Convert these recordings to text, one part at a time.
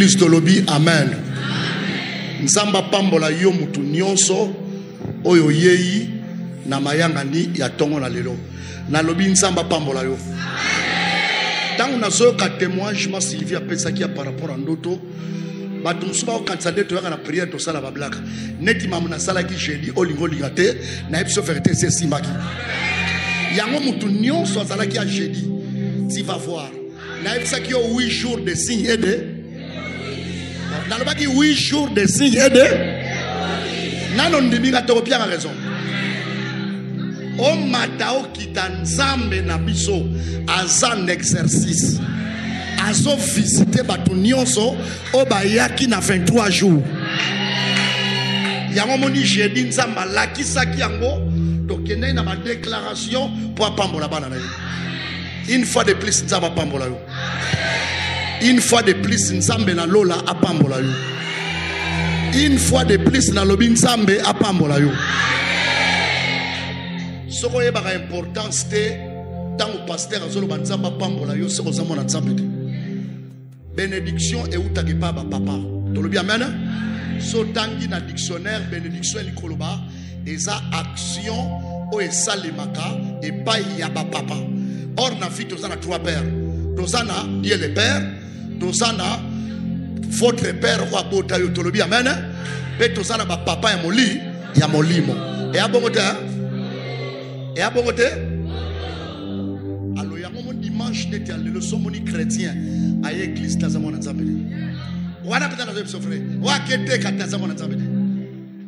Église de Lobi, Amen. Nzamba pambola yo mutu nyonso oyo yeyi na mayanga ni ya tongo na lelo. Na lobi nzamba pambola yo. Tango na zo ka témoignage Sylvie apesaki ya par rapport à ndoto. Bato musuba o kansade to na prière to sala ba blaka. Neti mamu na sala ki jeudi olingo lingate na episo vérité c'est simbaki. Yango mutu nyonso azala ki a jeudi. Tu vas voir. Na episaki yo 8 jours de signes et de dans le bas 8 jours de signes et de nanon ndimika to pia raison. O matao kitanzambe na biso azan exercice. Azo visiter batu nyonso o bayaki na 23 jours. Yango moni jeudi nzamba lakisaki yango to kende na ma déclaration pour pambola bana na. Une fois de plus nzamba pambola yo. Une fois de plus nzambe na lola apambola yo. Une fois de plus na lobi nzambe apambola yo. Soko yeba importance te tango pasteur azolo banzamba pambola yo soko zamona nzambe. Bénédiction et utaki pa ba papa. Tolobi amen. So tangi na dictionnaire bénédiction likoloba eza action o esalemaka et pa ya ba papa. Or na vie tozana trois pères. Tozana Dieu le père, tozana votre père wa bota yo tolobi amen. Pe tozana ba papa ya moli ya molimo. Et abongote et abongote. Alors ya mon dimanche neti ya lelo somoni chrétien à église tazamona nzambeli. Wana peut-être na sofre. Wa kete katazamona nzambeli.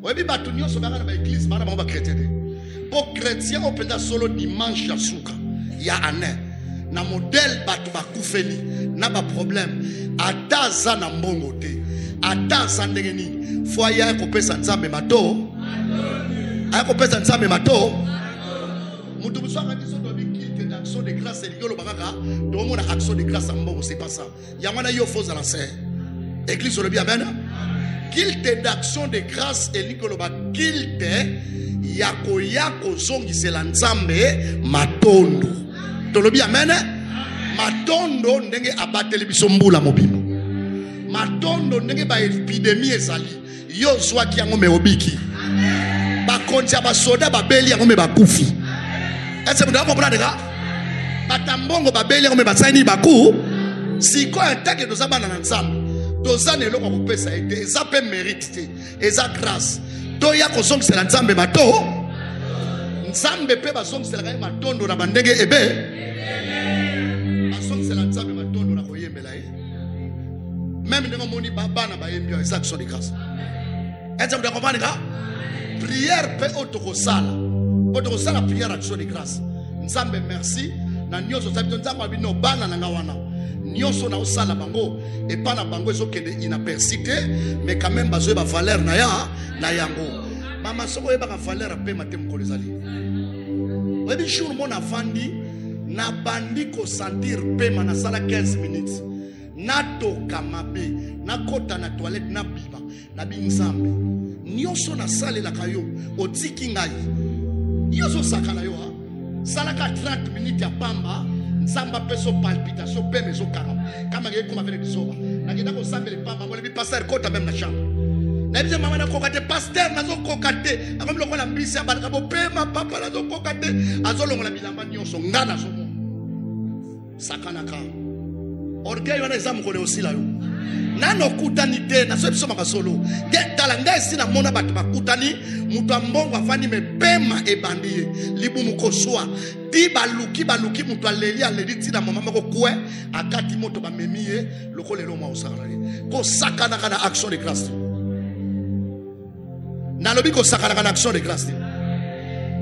Webi batu nyonso bana ba église bana ba chrétien. Pour chrétien on peut solo dimanche ya suka. Ya ane na modèle batu bakufeli na ba problème ataza na mbongo te ataza ndenge nini foya ko pesa nzambe mato ayako pesa nzambe mato mutu busanga diso do biki d'action de grâce et ligolo bakaka do mona action de grâce mbongo c'est pas ça yamana yo faux à la serre église le bien amen kilte d'action de grâce et ligolo ba kilte yako zongisela nzambe matondo tolobi amen. Matondo ndenge abateli biso mbula mobimba. Matondo ndenge ba epidemie ezali. Yo zwaki yango me obiki. Ba kontia ba soda ba beli yango me bakufi. Est-ce que vous comprenez ça? Batambongo ba beli yango me basaini baku. Siko atake dozaba na nzambe. Dozane eloko kopesa ete eza pe mérite te. Eza grâce. To ya kozongisela nzambe mato. Nzambe pe bazongisela ka matondo na bandenge ebe. Même dans mon baba na ba yembi ça action de grâce. Est-ce que vous comprenez ça? Prière peut autosala prière action de grâce. Nzambe merci na nyoso sabito nzamba bino bana na ngawana. Nyoso na osala bango et pas na bango ezokende inapercité mais quand même bazo ba valeur na ya na yango. Mama soko yeba ka valeur pe matem ko lezali. Webi jour mon avandi na bandi ko sentir pe mana sala 15 minutes. Natoka mabe nakota na toilette na biba na binzambe nyonso na sale la kayo otiki ngai yoso sakana yo salaka 30 minutes ya pamba nzamba peso palpitation pe mezo kama ngeko mavele bisoba na kenda ko sambele pamba ngole bi passer kota même na chambre na bize mama na kokate pasteur nazo kokate akomi lokola mbisi ya balaka bo pe ma papa nazo kokate azolongola bilamba nyonso ngana zo sakana ka orgueil wana eza mokolo aussi la yo nano kutani te na so biso makasolo ke talanga esina mona bato bakutani mutu ambongo afani me pema ebandi libu mukoswa di baluki mutu aleli tina mama mako kwe akati moto bamemiye lokole lo mwa osakana ko sakana kana action de grâce na lobi ko sakana kana action de grâce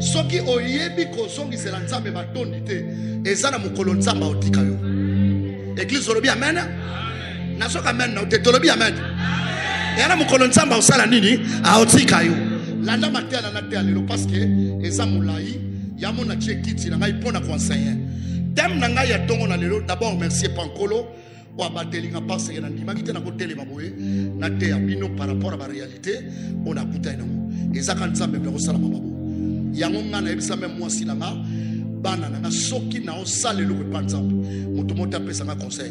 soki oyebi ko songi sela nzambe batondi te ezana mokolo nzamba otika yo. Église tolobi amen. Nasoka amen na te tolobi amen. Yana mukolo nzamba osala nini aotika yo. Landa matela na te alelo parce que eza mulai ya mona tchekiti na ngai pona conseiller. Dem na ngai ya tongo na lelo d'abord merci Pankolo wa batelinga parce que na ndima kite na kotele maboye na te ya bino par rapport à la réalité on a kuta ina. Eza kan nzambe na kosala mababo. Yango ngana ebisa même moi silanga bana na soki na osale le repas nzambe moto mota pesa nga conseil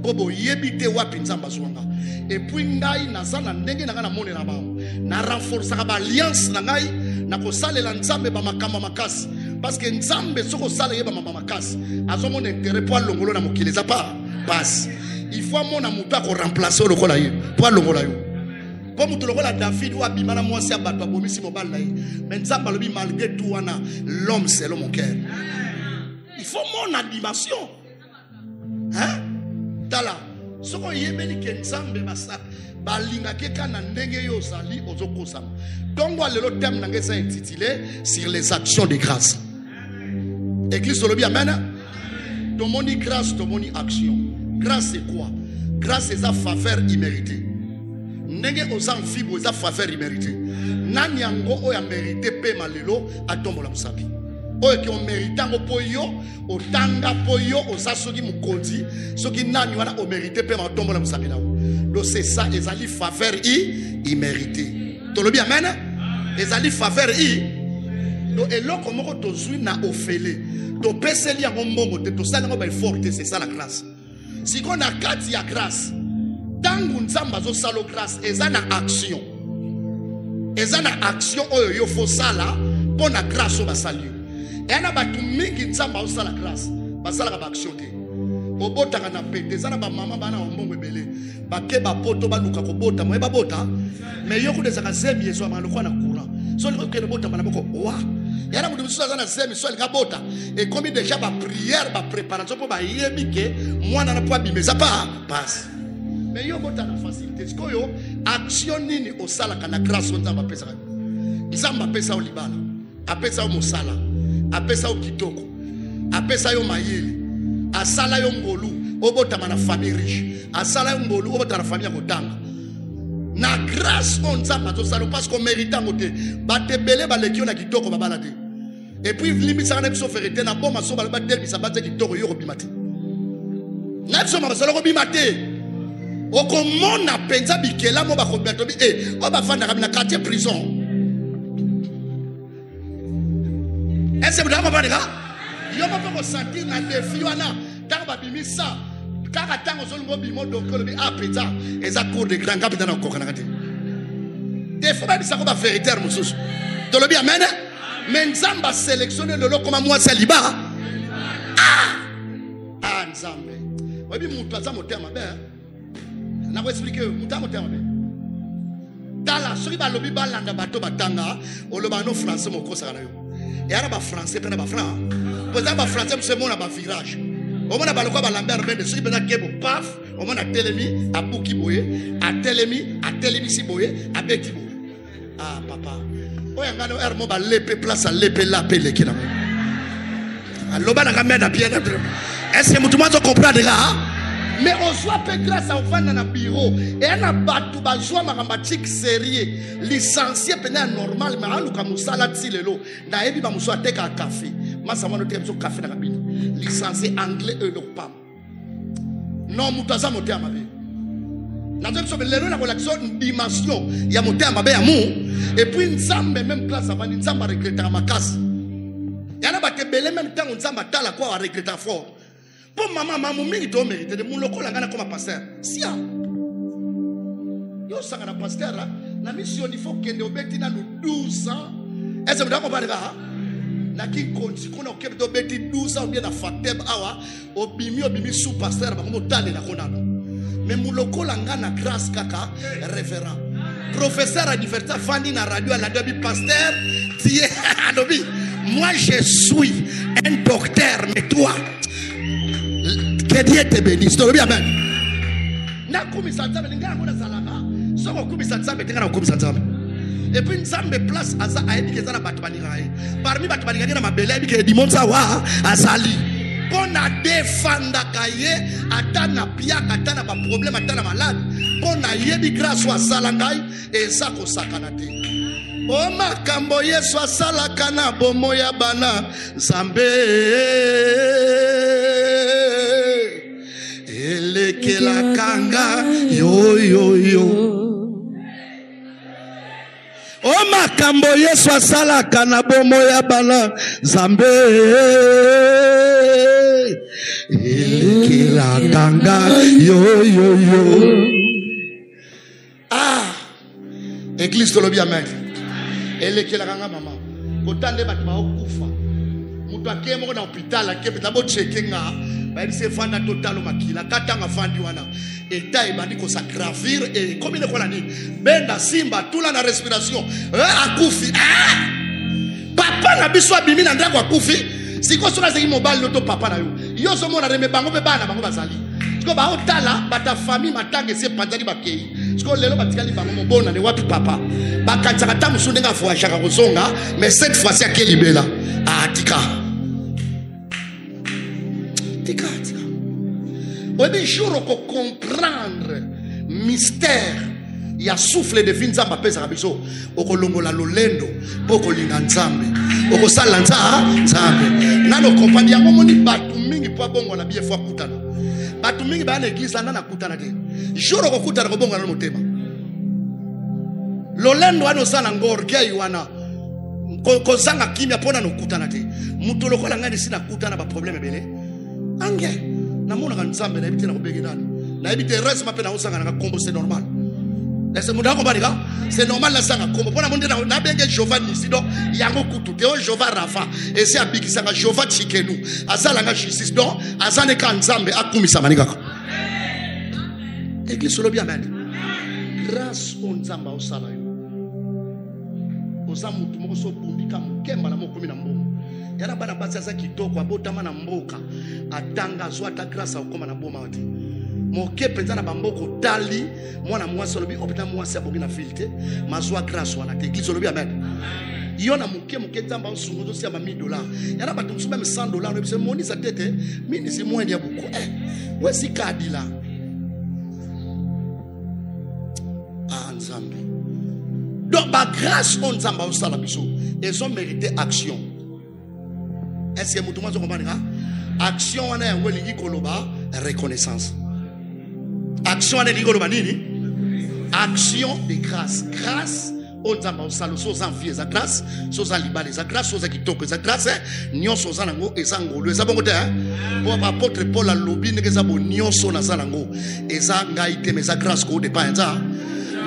bobo yebite wapi nzamba zwanga et puis ngai nazana ndenge na kana monela ba na renforcer ba alliance na ngai na ko sale la nzambe ba makamba makasi parce que nzambe soko sale yeba mama makasi azomo intérêt pour longolo na mokili za pas passe il faut mona moto ko remplacer le kola yo pour longola yo pour moto lokola David ou abimana mwasi abatwa bomisi mobile na ye mais nzamba lobi malgré tout wana l'homme selon mon cœur. Il faut mon dimension. Hein? Tala. Soko yebeli ke nzambe basa balinga ke kana ndenge yo sali ozoko sama. Donc le thème nanga ça intitulé sur les actions de grâce. Église solobi amen. Tomoni grâce, tomoni action. Grâce c'est quoi? Grâce c'est sa faveur imméritée. Ndenge ozan fibo sa faveur imméritée. Nani yango o ya mérité pe malelo atombola musabi. Oyo ki on mérite ngo poyo otanga poyo osasoki mukonzi soki nani wana o mérité pe matombola musabi lawo. Donc c'est ça ezali faveur immérité. Tolobi amen. Ezali faveur donc eloko moko tozui na ofele. To peseli yango mbongo te to sala ngo ba effort c'est ça la grâce. Si qu'on a kati ya grâce tangu nzamba zo salo grâce ezana action. Ezana action oyo yo fo sala pour na grâce o basali. Et na batu mingi nzamba o sala grâce basala ka action te. Obota kana pete zana ba mama bana ombongo ebele. Ba ke ba poto ba luka ko bota mo e ba bota. Mais yo ku de saka zemi yeso ba lokwa na courant. So le ko bota bana boko wa. Yana mudu musu zana zemi so le ka bota. Et comme déjà ba prière ba préparation pour ba yebike mwana na po bimeza pa passe. Mais yo bota na facilité. Sko yo action nini o sala kana grâce on nzamba pesa. Nzamba pesa o libala. Apesa o mosala. Apesa o kitoko. Apesa yo mayele. Asala yo ngolu obota na famille riche. Asala yo ngolu obota na famille motanga. Na grâce on nzamba to sala parce qu'on mérite ngote. Ba tebele ba lekio na kitoko ba balade. Et puis limite ça na biso ferité na bomba so ba tel bisa ba kitoko yo robimate. Na biso ma sala robimate. Okomona penza bikela mo ba kobeto bi o ba fanda na quartier prison. Est-ce que vous avez compris? Yo ba ko sentir na défi wana ta ba bimisa kaka tango zolungo bimo dokolo bi apeta eza cour de grand capitaine na kokana kati. Des fois ba bisa ko ba vérité mususu. To lobi amen. Mais nzamba sélectionner le lo comme moi celiba. Ah nzambe. Obi mutu aza motema be. Na ko expliquer mutu motema be. Tala soki ba lobi ba landa bato batanga o lo ba no français moko sala yo. Et alors, les Français prennent les francs. Pour exemple, les Français, c'est mon virage. On a baloko balambert mais ceux qui peuvent kebo paf, on a telemi à Bouki boye, à telemi si boye, à Betty boye. Ah papa. Oya ngano ermo ba lepe place à lepe la pele kina. Aloba na kamera bien. Est-ce que mutumo zo comprendre là? Mais on soit peu grâce à vendre dans bureau et on a battu bazwa makambatique sérieux licencié pena normal mais aluka musala tilelo na ebi ba muswa teka café masa mwana temso café na kabini licencié anglais européen non mutaza motea mabe na tso lelo na collection dimension ya motea mabe ya mu et puis nzambe même classe avant nzamba regretter makasi yana batebele même temps nzamba tala kwa regretter fort. Pour maman mingi to mérite de mon lokola ngana comme pasteur. Sia. Yo sanga na pasteur là, na mission il faut que obeti na 12 ans. Est-ce que vous comprenez là? Na ki konti kuna okebe to obeti 12 ans bien na fatem awa, obimi sous pasteur ba komo tale na konano. Mais mon lokola ngana grâce kaka révérend. Professeur à l'université fandi na radio à la debi pasteur, tie adobi. Moi je suis un docteur mais toi que Dieu te bénisse. Tu bien amen. Na kumisa nzambe ngana ngona salama. Soko kumisa nzambe ngana kumisa nzambe. Et puis nzambe place aza ayebi ke zana batu balinga. Parmi batu balinga na mabele ayebi ke dimonza wa azali. Pona defanda kaye atana pia atana ba problème atana malade. Pona yebi grâce wa salangai eza ko sakana te. O makambo Yesu asalaka na bomo ya bana Nzambe. Elekela kanga yo yo yo. O makambo Yesu asalaka na bomo ya bana Zambe elekela kanga yo yo yo. Ah, église de l'obia amen. Elekela kanga mama. Kotande batu ba okufa. Mutu akemo na hôpital akepe tabo checkinga. Ba se fanda totalo makila katanga fandi wana. Eta ebandi ko sa gravir et comme il est kolani. Benda simba tula na respiration. Akufi. Ah! Papa na biso abimi na ndako akufi. Siko sona zeki mobile loto papa na yo. Yo so mona reme bango be bana bango bazali. Siko ba otala bata famille matanga se pandali bakei. Siko lelo batikali bango mobona ne wapi papa. Bakataka tamu sunenga fwa shaka kozonga mais cette fois-ci akeli bela. Ah tika. Tika. Obi jour ko comprendre mystère. Il y a souffle de vie nzamba pesa kabiso okolongola lolendo poko linga nzambe okosala nzambe nano kompani yango moni batu mingi po bongo na bien fois kutana batu mingi ba na église na kutana te jour okokutana ko bongo na motema lolendo ano sala ngorgia yiwana ko zanga kimia pona no kutana te muto lokola ngani sina kutana ba problème bele ange na mona ka nzambe na ebite na kobege nani na ebite reste mape na osanga na kombo c'est normal. C'est normal la sanga comme pour la monde na benge Jova Nisido yango kutu teo Jova Rafa et c'est abikisanga Jova Chikenu azala nga justice donc azane ka nzambe akumisa manika église solo bien amen grâce au nzamba au sala yo ozamu tumo so bundika mukemba na mokomi na mbongo yana bana basa za kitoko abotama na mboka atanga zo ata grâce au koma na boma wati moke penza na bamboko tali mwana mwasi lobi opita mwasi aboki na filte mazwa grâce wana te église lobi amen yona moke nzamba nsungo zo siamba $1000 yana batu msuba $100 no bise moni sa tete mini si mweni ya buku wesi kadila nzambe donc ba grâce on nzamba osala biso ils ont mérité action. Est-ce que mutu mwazo comprendre action wana yango lingi koloba reconnaissance. Action wana lingi koloba nini? Action de grâce. Grâce onzamba osalo soza mfie za grâce soza libale za grâce soza kitoko za grâce nyonso za nango eza ngolo eza bongo te bo apôtre Paul alobi ndenge za bo nyonso na za nango eza ngai te mais za grâce ko de pa nza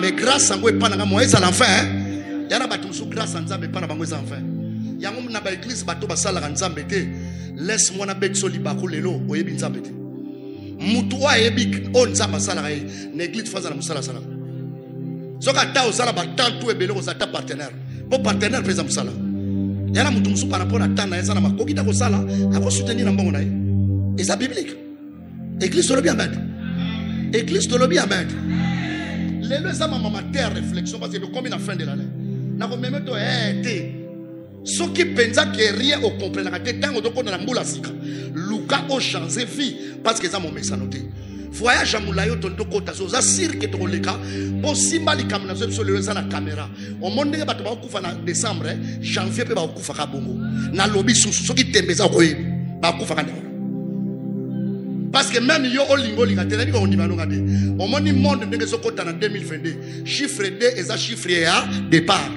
mais grâce yango epana nga mo eza l'enfin yana batu so grâce nzambe epana bango eza enfin yango na ba église bato basala nzambe te laisse moi na betso libako lelo oyebi nzambe te mutu wa yebi o nzamba sala ngai na église faza na musala sala soka ta osala ba tantu ebele ko zata partenaire bo partenaire pesa musala yana mutu musu par rapport à tana eza na makoki ta ko sala ako soutenir na mbongo na ye eza biblique église to lo bien mettre église to lo bien mettre lelo eza mama terre réflexion parce que comme la fin de l'année na ko meme to te ce qui pensa que rien au comprendre que tango doko na mbula sika luka o changer vie parce que ça mon message noté voyage amulayo tonto kota so za cirque to leka po simba likamna so so leza na caméra o monde ke bato ba kufa na décembre janvier pe ba kufa ka bongo na lobby susu so ki tembeza ko yebi ba kufa ka ndeko parce que même yo olingo linga te ndiko ndima no ngade o monde monde ndenge so kota na 2022 chiffre 2 eza chiffre ya départ.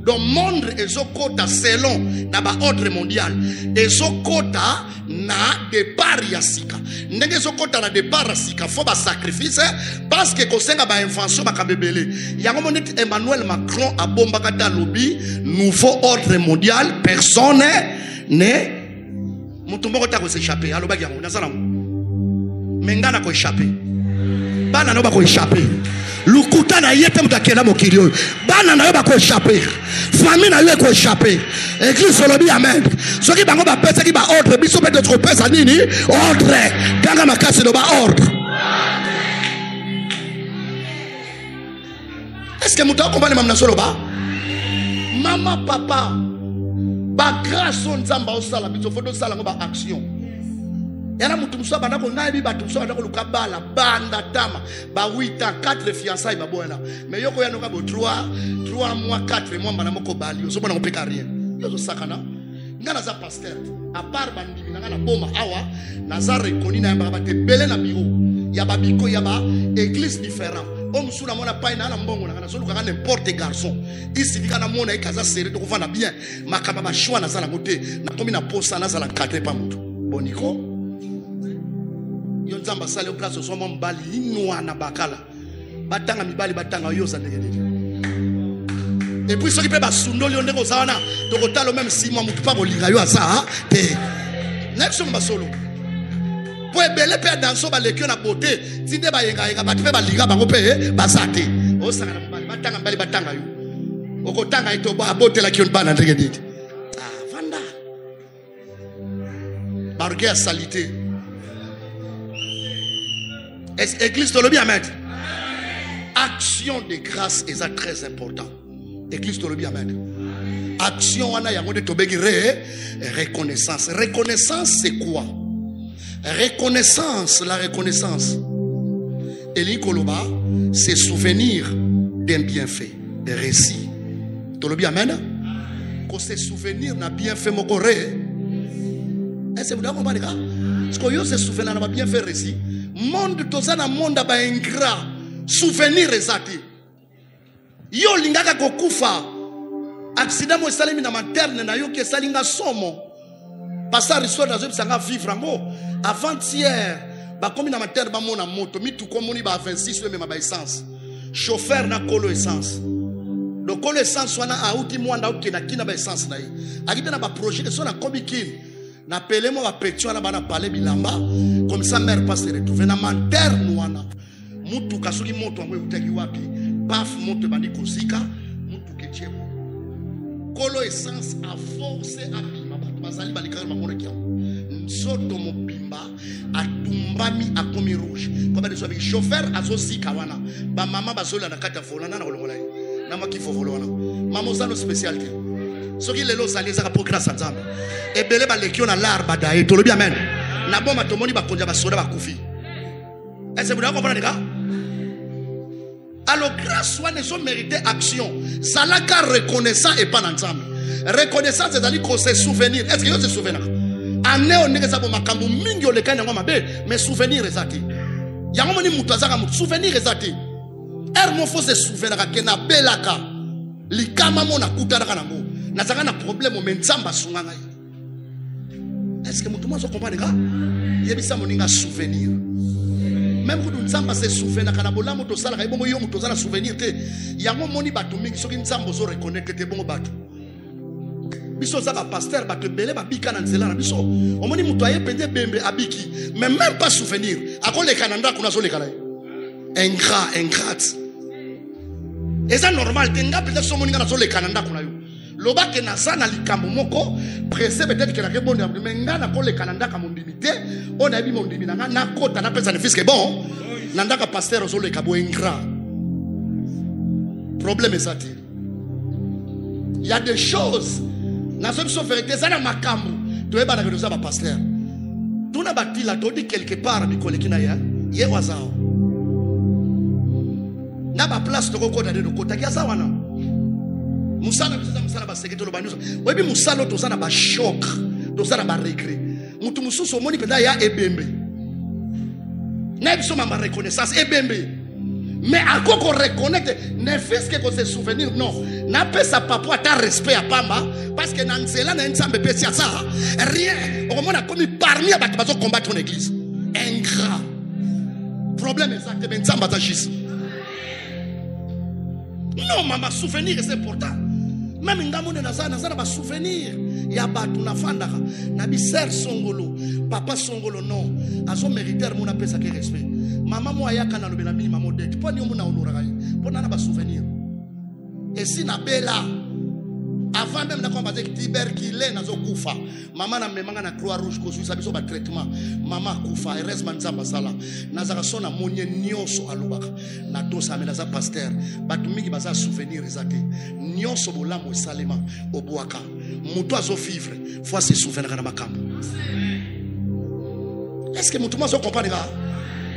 Donc monde ezokota selon na ba ordre mondial ezokota na départ ya sika ndenge ezokota na départ ya sika faut ba sacrifice parce que kosenga ba invention ba kabebele yango moneti Emmanuel Macron a bomba kata lobby nouveau ordre mondial personne ne mutumbo ta ko s'échapper aloba yango nazala mengana ko échapper bana no ba ko échapper lukuta na yete mutakela mokili oyo bana na yo ba ko échapper famille na yo ko échapper église lobi amen soki bango ba pesa ki ba ordre biso pe d'autres pesa nini ordre kanga makasi do ba ordre. Est-ce que muta comprendre mamna solo ba mama papa ba grâce on nzamba osala biso fodo sala ngo ba action yana mutu muso bana ko ngai bi batu so bana ko luka bala banda tama ba 8 ans 4 fiançailles ba bola mais yoko yana ka bo 3 mois 4 mois bana moko bali so bana ko peka rien yo sakana ngana za pasteur à part bandi ngana na boma awa na za rekoni na ba te belé na bureau ya ba biko ya ba église différent homme sous la mona paille na mbongo na solo ka n'importe garçon ici vika na mona ikaza serré to kufana bien makaba ba choix na sala côté na komi na posa na sala cadre pa mutu boniko yo nzamba sala yo grâce so mo mbali inwa na bakala batanga mibali batanga yo za ndenge. Et puis ceux qui peuvent basundo li ondeko zawana to kotalo même si moi mutu pa kolinga yo asa te next on basolo pour ebele pe danso ba lekio na beauté tinde ba yenga yenga ba pe ba liga ba ko pe ba sate o sanga na mbali batanga mbali batanga yo okotanga ito ba beauté la kion ba na ndenge dit vanda barke ya salité église to lobi amen. Action de grâce est très important. Église to lobi amen. Action wana yango de tobegi reconnaissance. Reconnaissance c'est quoi? Reconnaissance, la reconnaissance. Eli Koloba, c'est souvenir d'un bienfait, un récit. Tolobi amen. Quand c'est souvenir d'un bienfait mokoré. Est-ce que vous avez compris? Parce que yo se souvenir d'un bienfait récit. Monde tozana monde ba ingrat. Souvenir ezati. Yo lingaka kokufa. Accident mo salimi na materne na yo ke salinga somo. Passer histoire dans un vivre en mot. Avant-hier, ba komi na materne ba mona moto, mi tout comme ba 26 même ba essence. Chauffeur na kolo essence. Donc kolo essence wana a outi mwanda outi na kina ba essence na yi. Akite na ba projet so na komi kin. Na pele mo ba petio na ba na parler bilamba comme ça mère pas se retrouver na materne wana. Mutu kasuki moto amwe utaki wapi. Paf moto bandi kozika, mutu ketchebo. Kolo essence a forcé à bima bato bazali balikaka makona kia nsoto mobimba atumbami akomi rouge comme des sobi chauffeur azosika wana ba mama bazola na kata vola na kolongola na makifo vola wana mama zano spécialité soki lelo sali za pour grâce à Nzambe ebele ba lekio na larba da et tolobi amen na bomba tomoni bakonja basoda bakufi est-ce que vous comprenez les gars? Alors grâce soit ne sont mérité action. Ça la car reconnaissant et pas ensemble. Reconnaissance c'est-à-dire qu'on se souvenir. Est-ce que vous se souvenez? Ane on nega sabo makambu mingi oleka na ngoma be mais souvenir ezati. Yango moni mutu azaka mutu souvenir ezati. Mo faut se souvenir ka na belaka. Likama mona kutana kana ngo. Na zaka na problème mais nzamba sunga ngai. Est-ce que mutu mo so comprendre ka? Yebisa moninga souvenir. Même quand nous sommes se souvenir quand abola moto sala ka bongo yo moto sala souvenir te yango moni bato mingi soki nzambo zo reconnaître te bongo bato biso za ba pasteur bato belé ba bika na nzela na biso omoni moto aye pende bembe abiki mais même pas souvenir akole kananda kuna zo le kana ingrat et ça normal tenga peut-être so moni kana zo le kananda kuna yo loba ke na sana likambo moko pressé peut-être que la rebonde mais ngana ko le kananda ka mondimité on a vu mondimi na na kota na pesa ne fisque bon nanda ka pasteur zo le kabo ingrat problème est ça. Il y a des choses na so biso vérité ça na makambo to eba na ça ba pasteur tout na bati la to dit quelque part bi kolekina ya ye wazao na ba place to ko da de kota kia sa wana musala biza musala ba seketo lo banyusa webi musala to sana ba shock to sana ba regret mutu mususu moni penda ya ebembe na biso ma reconnaissance ebembe mais à quoi qu'on reconnaît ne fait que se souvenir non n'a pas sa papa ta respect à pamba parce que dans cela na nzambe pesi ça rien au moment a commis parmi abato bazo combattre ton église ingrat problème exactement nzamba ta juste non maman souvenir c'est important. Même ngamone na sana ba souvenir ya batu na fandaka na biser songolo papa songolo non azo mériter mon appel ça que respect maman moi ya kana lobela mini maman dette pour ni mona honoraka pour na ba souvenir et si na bela avant même na kwa baze tuberculose na zo kufa maman na memanga na croix rouge ko suisa biso ba traitement maman kufa heureusement nzamba sala na zaka sona monye nyonso alobaka na tosa me na za pasteur batu mingi baza souvenir ezate nyonso bolamo salema obwaka mutu azo vivre faut se souvenir na makambo. Est-ce que mutu mazo comprendre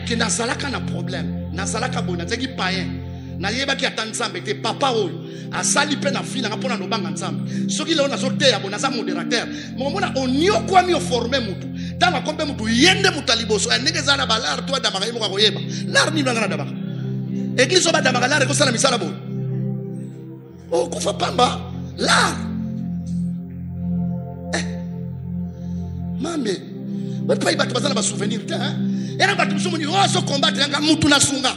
que na salaka na problème na salaka bona teki païen na yeba ki atanzambe te papa oyo asali pe na fina ngapona no banga nzambe soki leo na zote ya bona za modérateur momona onyo kwa mi former mutu tanga kombe mutu yende mutaliboso ndenge za na balar to da baka yimoka koyeba lar ni banga na dabaka Église oba damagala reko sala misala bo. Oh kufa pamba l'art. Mamé, votre pays va te passer dans souvenir. Et là, tu me dis, oh, ce combat, tu as Moutouna Sunga.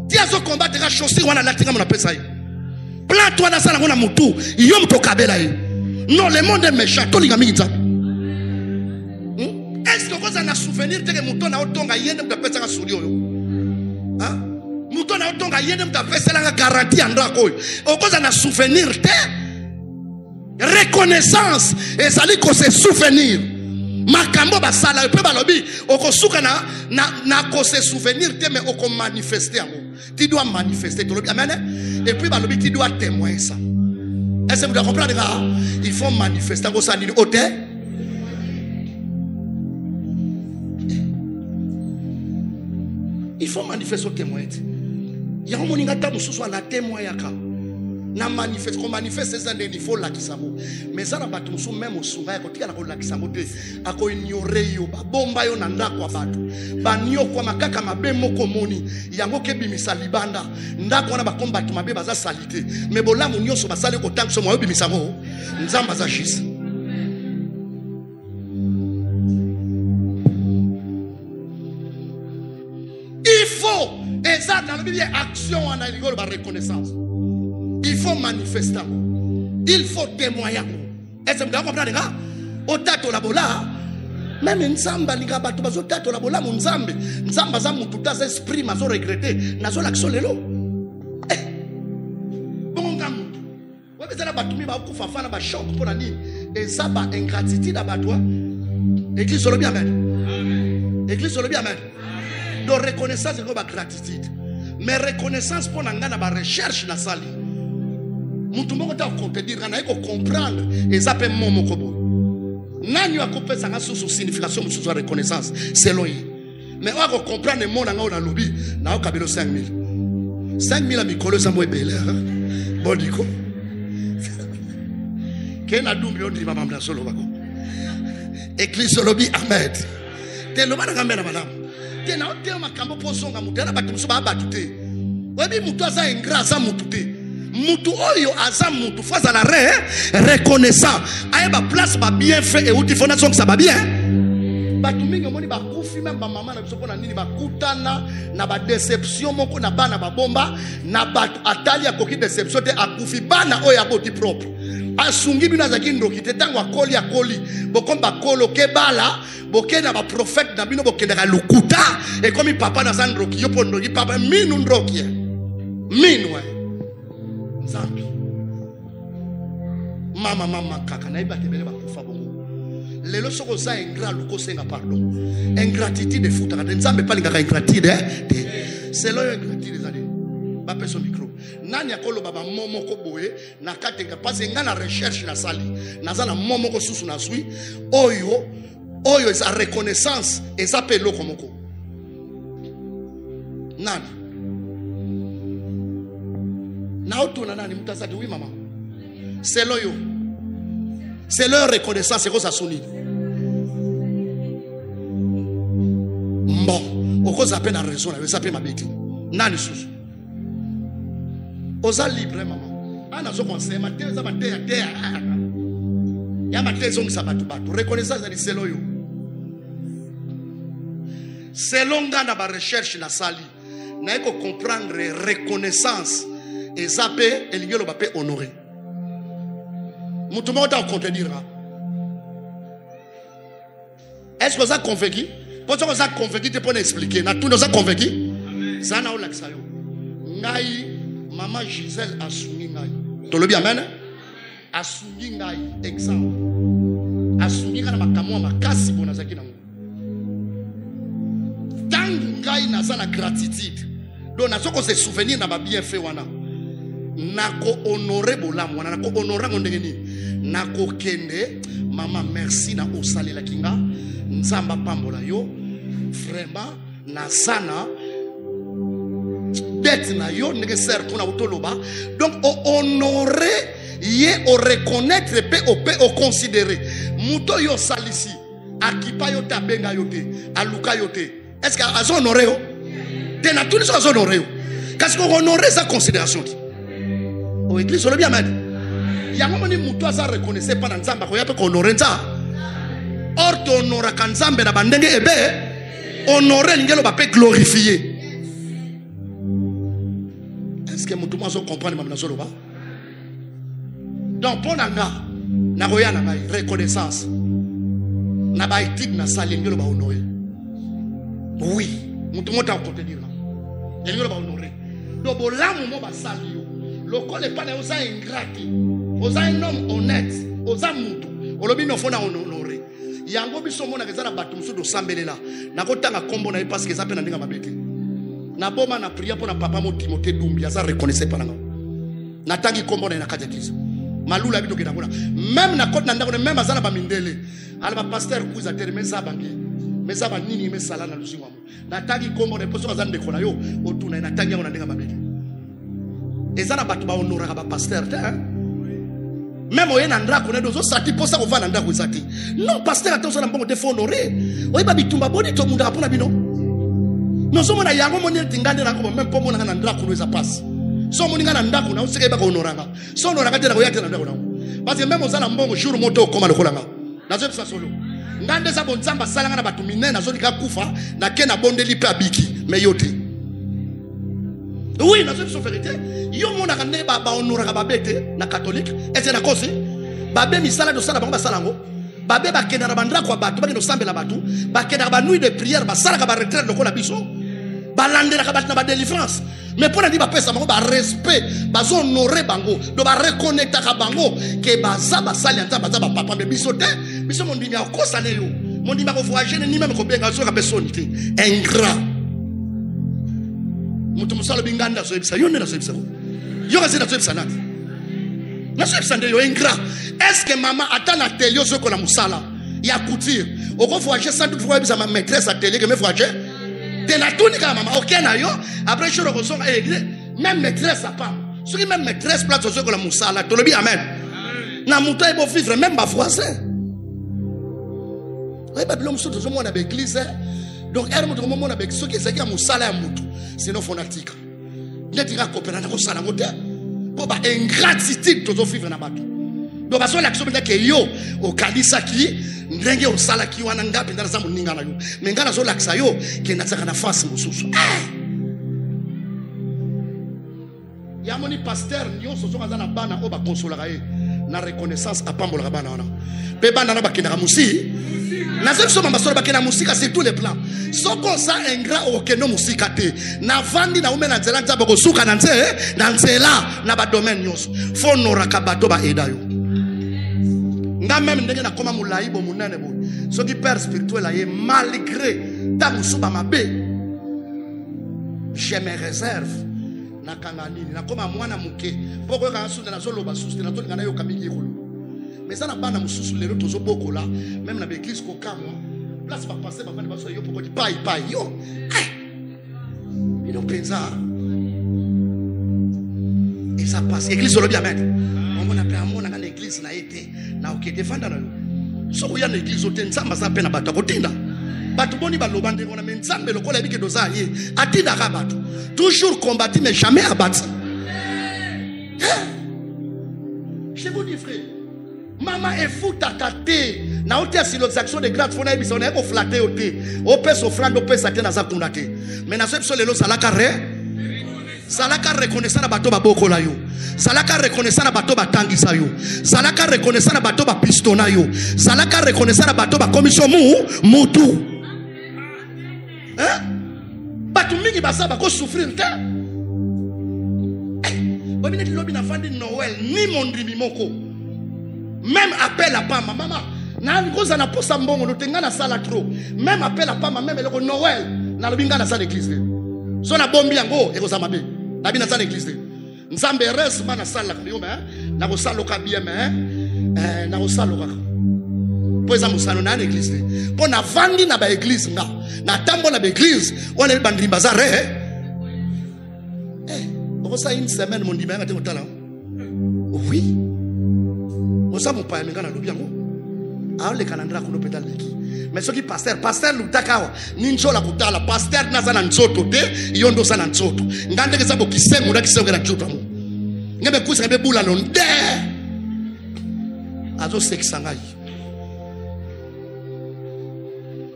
Tu as ce combat, tu as chaussé, on a la tinga, on a fait ça. Plan toi dans ça, on a Moutou. Yom to kabela. Non, le monde est méchant. Tout le monde est est-ce que vous avez un souvenir que Mouton a autant gagné de faire ça sur lui? Mouton a autant gagné de faire ça la garantie en draco. Vous avez un souvenir de reconnaissance et ça dit que c'est souvenir. Makambo basala pe balobi okosuka na ko se souvenir te mais oko manifester amour. Tu dois manifester amen. Et puis balobi tu dois témoigner ça. Est-ce que vous comprenez là? Il faut manifester ko ça ni hôtel. Il faut manifester au témoin. Il y a un moninga ta mususu na témoin yaka. Na manifeste qu'on manifeste ça il faut la kisamo mais ça na batu musu même osunga ya kotika na ko la kisamo te ako ignorer yo ba bomba yo na ndako batu ba nyo kwa makaka mabe moko moni yango ke bimisa libanda ndako na ba combat mabe baza salite mais bolamu nyoso basale ko tank so mo bimisa ngo nzamba za jisa il faut exact dans le Bible action en aligolo ba reconnaissance. Il faut manifester. Il faut témoigner. Est-ce que vous comprenez? Au tato la bola, même Nzamba liga batu bazo tato la bola Nzambe. Nzamba za mututa za esprit mazo regretter. Nazo l'action lelo. Bon ngam. Ouais bezala batu mi ba kufa fana ba choc pour nani. Et ça ba ingratitude batu. Église sur le bien amen. Église sur le bien amen. Donc reconnaissance c'est ba gratitude. Mais reconnaissance pour nangana ba recherche na sali. Mutumbo ta contredire na iko comprendre et ça peut momo kobo. Nani wa kopesa nga sous signification sous reconnaissance selon lui. Mais on va comprendre le monde nga na lobi na o kabelo 5000. 5000 a mikolo za moebele. Bodiko. Kena dumbi on dit mama mna solo bako. Église lobi Ahmed. Te lo bana ngambela madame. Te na o te makambo posonga mutela batu ba batute. Webi mutu aza ingrat za mutute. Mutu oyo aza mutu face à la reconnaissant ayeba place ba bien fait et outi fondation que ça va bien batu mingi moni ba kufi même ba mama na biso pona nini ba kutana na ba déception moko na bana ba bomba na batu atali akoki déception te akufi bana oyo aboti propre asungi bina za kindoki te tango akoli bokomba kolo ke bala bokena ba prophète na bino bokenda lukuta et comme papa na sandroki yo pondoki papa minu ndroki minu Zambi. Mama kaka na ibate bele ba kufa bongo. Lelo soko za ingrat luko senga pardon. Ingratitude de futa ka nzambe pa lingaka ingratitude c'est lo ingratitude zali. Ba peso micro. Nani akolo baba momo ko boye na katenga parce nga na recherche na sali. Naza na momo ko susu na sui oyo is a reconnaissance et ça pe loko moko. Nani na otuna nani mutazati oui maman c'est loyo c'est leur reconnaissance c'est quoi ça sonne bon okoza à peine raison na ça peut mabeti nani susu oza libre maman ana zo conseil matin za matin ya matin zo ngisabatu batu reconnaissance c'est loyo selon nga na ba recherche na sali na eko comprendre reconnaissance et ça peut et l'ingélo va peut honorer. Moutouma ta contredire. Est-ce que vous avez convaincu? Parce que vous avez convaincu te pour expliquer. Na tout nous a convaincu. Ça na ola ksayo. Ngai maman Gisèle asungi ngai. To le bien amen. Asungi ngai exemple. Asungi kana makamwa makasi bona zaki na. Tangu ngai na za la gratitude. Donc na soko se souvenir na ba bien fait wana. Nako honoré bolamu wana nako honoré ngondenge nini nako kende mama merci na osale la kinga nzamba pambola yo vraiment na sana dette na yo ndenge ser kuna utoloba donc honoré ye o reconnaître o considérer muto yo salisi akipa yo tabenga yo te aluka yo te est-ce que azo honoré yo te na tout ça azo honoré yo Qu'est-ce qu'on honorait sa considération? Au église, on le bien mal. Il y a un moment où toi, ça reconnaissait pas dans Zamba, il y a qu'on honorait ça. Or, tu honoras quand Zamba n'a pas d'engue, honorer l'ingélo va pas glorifier. Est-ce que tout le monde comprend le même chose? Donc, pour l'anga, na roya na reconnaissance, na ba éthique na salle l'ingélo va honorer. Oui, tout le monde a compté dire là. L'ingélo va honorer. Donc, bon là, moment va salle yo. Le col est pas né aux ingrats, aux un homme honnête, aux amutu. Au lobby no fona honorer. Yango biso mona kezala batum so do sambelela. Na kotanga kombo na parce que ça pena ndinga mabete. Na boma na prière pour na papa mo Timothée Doumbia ça reconnaissait pas nga. Na tangi kombo na katekisa. Malula bito kedangona. Même na kota na ndako même azala ba mindele. Ala ba pasteur kuza terme za bangi. Meza ba nini me sala na lusinga mo. Na tangi kombo na poso azana de kona yo otuna na tangi na ndinga mabete. Ezana batu ba honora ba pasteur même au Yénandra qu'on est dans sati pour ça on va nanda sati. Non pasteur attention na mbongo te faut honorer. Oyi ba bitumba boni to munda pona bino. Non so mona yango moni tingande na ko même pour mona nandra ko eza passe. So moni ngana ndako na useke ba ko honoranga. So honoranga te na ko yate na ndako na. Parce que même ozala mbongo jour moto koma lokolanga. Na zo psa solo. Ngande za bonzamba salanga na batu minene na zo lika kufa na ke na bondeli pe abiki mais yote. Oui, nous sommes vérité. Yo mon arane ba honoraka babete na catholique. Et c'est la cause. Babé misala do sala bango salango. Babé ba kenara bandra kwa batu ba no sambela batu. Ba kenara ba nuit de prière ba sala ka ba retraite lokola biso. Ba landela ka ba na ba délivrance. Mais pour dire ba pesa bango ba respect, ba zo honorer bango, do ba reconnecter ka bango ke ba za ba sali anta ba za ba papa me biso te. Biso mon dimi akosa ne yo. Mon dimi ko voyager ni même ko benga so ka personne te. Ingrat. Mutu musalo binganda so ebisa yone na so ebisa yo kasi na so ebisa nati na so ebisa nde yo ingrat. Est-ce que maman atana telio so ko na musala ya couture oko voyager sans doute fois ebisa ma maîtresse atelier que me voyager de na tuni ka mama ok na yo après choro ko so même maîtresse a pas ce qui même maîtresse place so ko na musala to lobi amen na mutu ebo vivre même ba voisin ouais ba blom so to so mo na be église. Donc, elle montre comment on a besoin de ce qui est mon salaire à moutou. Sinon, fanatique. Il y a des gens qui ont salaire à moutou. Pour ingratitude, tout le vivre dans la bateau. Donc, parce que l'action de que yo, au Kalisa qui, n'engue au salaire qui, ou en anga, pendant ça, mon n'ingana yo. Mais n'ingana zo l'axe yo, qui n'a pas de face au sous. Il y a mon pasteur, nyon, so so mazana bana, oba consolerae, na reconnaissance à pambola bana ona. Pe bana na bakina musi. Na zem so mama so bakina musika sur tous les plans. So ko sa ingrat o keno musika te. Na vandi na ume na nzela nzaba ko suka na nzela na ba domaine nyonso. Fo noraka bato ba eda yo. Nga même ndenge na koma mulai bo munene bo. So ki père spirituel a ye malgré ta musuba mabe. Je me réserve na kanganini na koma mwana muke. Poko ka sunda na zolo ba suste na to ngana yo kamingi ko. Mais ça n'a pas de souci, les autres sont beaucoup là. Même dans l'église, au cas où, place va passer, va faire des pour dire paille, yo. Ils ont pris ça. Et ça passe. L'église, on le bien mettre. On a appelé à mon dans l'église, on a été. Na ok, défendre nous. So il y a l'église, on tient ça, mais ça peine à battre. Kotinda. Battu boni balobande, on a mis ça, mais le collègue qui est dans ça, atinda rabat. Toujours combattu, mais jamais abattu. Je vous dis, frère. Maman est fou tataté. Na otia si les actions de grâce fona ebisa on est ko flatter oté. O pèse offrande o pèse atena za kundate. Mais na so ebso lelo salaka reconnaissant na bato ba bokola yo. Salaka reconnaissant na bato ba tangisa yo. Salaka reconnaissant na bato ba pistona yo. Salaka reconnaissant na bato ba commission mutu. Hein? Bato mingi basa ba ko souffrir te. Bobine lobi na fandi Noël ni mondimi moko. Même appel à Pama, maman, na ngoza na posa mbongo no tenga na sala trop. Même appel à Pama, même le Noël, na lobinga na sala église. So na bombi yango e ko samabe. Na bi na sala église. Nzambe res ma na sala yo me, na ko sala ka bien me, na ko sala ka. Poza musano na église. Po na vandi na ba église nga. Na tambo na ba église, on est bandri bazare. On ça une semaine mon dimanche te otala. Oui. Ça mon père m'engana lobi yango a le canandra ko pétal leki mais ce qui pasteur lutakawa ninjola kutala pasteur nazana nzoto te yondo sana nzoto ngande kesa bokisengo na kisengo na nzoto mu ngebe kusa ngebe bula londe azo seksangai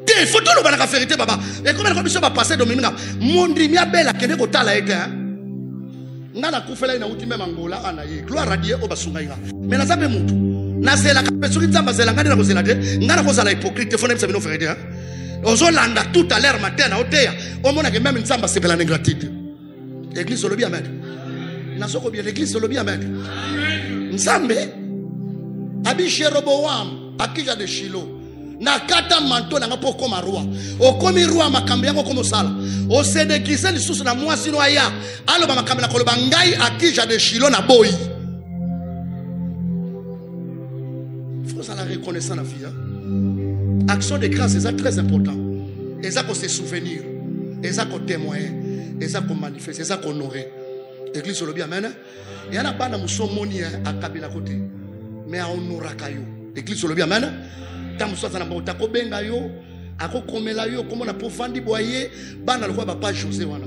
te photo lo bana vérité baba et comment ko biso ba passer dominga mondi mia bela kende ko tala ete ngana kufela ina uti même Angola ana ye gloire à Dieu obasungainga mais na zambe mutu na zela ka peso nzamba zela ngani na ko zela te ngana ko zala hypocrite fona msa bino vérité hein ozolanda tout à l'heure matin na oteya omona que même nzamba sepela na ingratitude église lobi amen na soko bien l'église lobi amen nzambe abi Jeroboam akija de Shilo na kata manto na ngapo koma roi okomi roi makambe yango komo sala o sedekise lisusu na mwasi no aya aloba makambe na koloba ngai akija de Shilo na boyi. Faut ça la reconnaissance la vie hein? Action de grâce c'est très important et ça qu'on se souvenir et ça qu'on témoigner et ça qu'on manifeste et ça qu'on honorer église sur le bien amen et ana bana musomoni a kabila côté mais a honoraka yo église sur le bien amen tamu soza na bota ko benga yo akokomela yo komo na pofandi boye bana lokwa ba pa José wana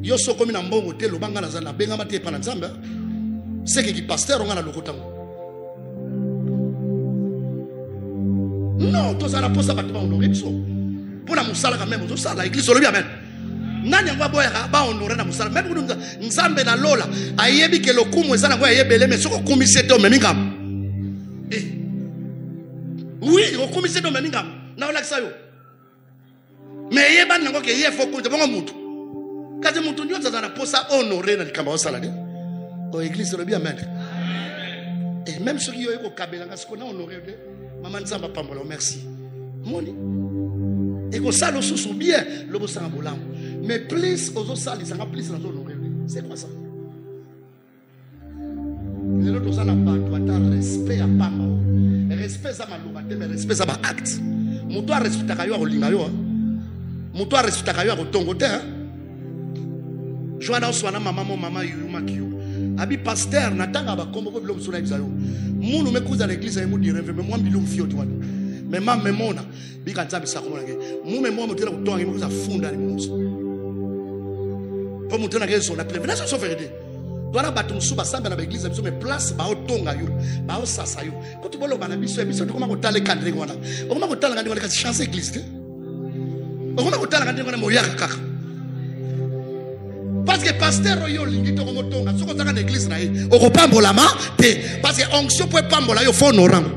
yo sokomi na mbongo te lo banga na zana benga mate pa na nzamba c'est que pasteur on a lokotango non to ça la posa ba to honorer biso pour la musala quand même on ça la église sur le bien amen nani ngwa boya ba honorer na musala même kunza nzambe na lola ayebi ke lokumu ezana ngwa yebele mais soko kumisete o memingam oui, on commissaire de Meningam. Na ola kisayo. Mais yeba nango ke ye foko de bongo mutu. Kaze mutu nyo zana posa honorer na likamba osala de. O église le bien amen. Et même ceux qui ont kabela ngasiko na honorer de maman nzamba pambola merci. Moni. Et ko sala soso bien le bo sanga bolam. Mais plus ozo sala sanga plus na honorer. C'est quoi ça? Les autres ça n'a pas respect à pamba. Respect ça malobate mais respect ça ba acte muto a respecta kayo akolinga yo muto a respecta kayo akotongo te joana oswana mama yuma kiyo abi pasteur natanga ba kombo bilo musula bizayo munu mekuza l'église ya mudi reve mais moi bilo mfio tu wana mais mama memona bika nzambi sakoma nge mu memo mutela kutonga imekuza funda ni muso po mutena kezo na pleve naso so vérité Voilà batum suba samba na l'église biso mais place ba otonga yo ba osasa yo ko to bolo bana biso biso to koma ko tale kandre ngwana o koma ko tala ngandi ngwana ka chance église te o koma ko tala ngandi ngwana mo yaka kaka parce que pasteur yo lingi to ko motonga soko zaka na église na ye o ko pambola ma te parce que onction peut pambola yo fo honorant